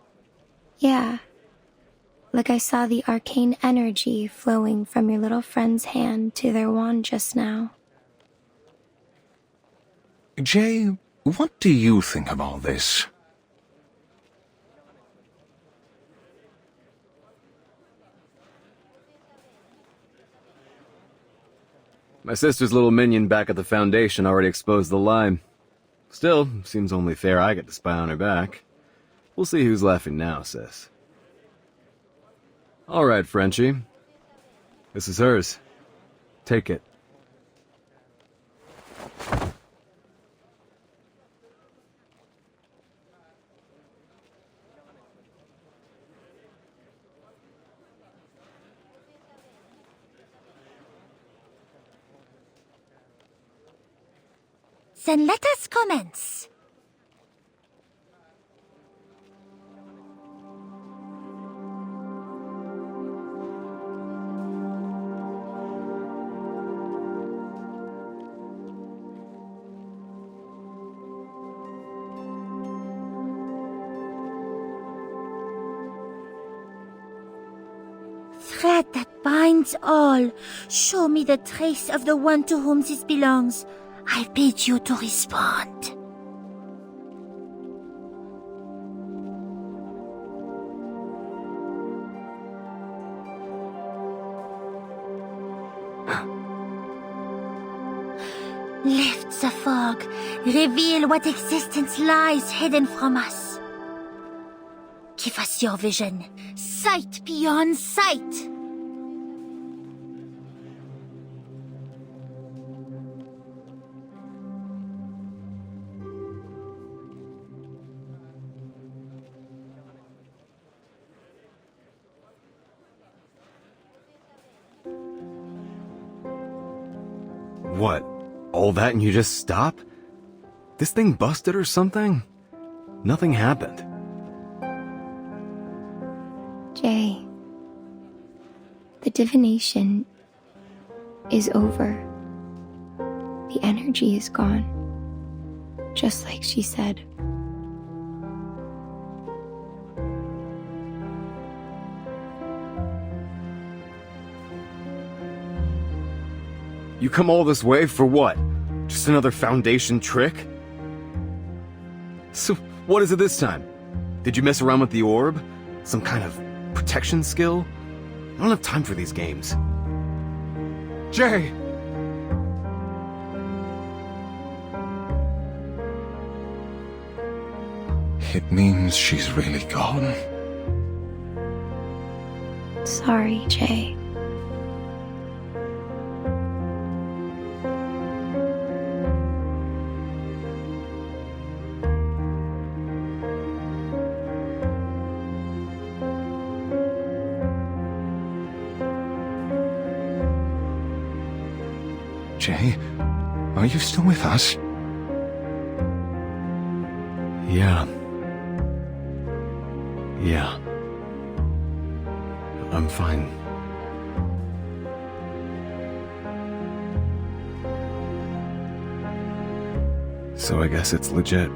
Yeah. Like I saw the arcane energy flowing from your little friend's hand to their wand just now. Jay, what do you think of all this? My sister's little minion back at the Foundation already exposed the lie. Still, seems only fair I get to spy on her back. We'll see who's laughing now, sis. All right, Frenchie. This is hers. Take it. Then let us commence. Thread that binds all, show me the trace of the one to whom this belongs. I bid you to respond. Lift the fog, reveal what existence lies hidden from us. Give us your vision, sight beyond sight. What? All that and you just stop? This thing busted or something? Nothing happened. Jay, the divination is over. The energy is gone. Just like she said. You come all this way for what? Just another Foundation trick? So, what is it this time? Did you mess around with the orb? Some kind of protection skill? I don't have time for these games. Jay! It means she's really gone. Sorry, Jay. Jay, are you still with us? Yeah. Yeah. I'm fine. So I guess it's legit.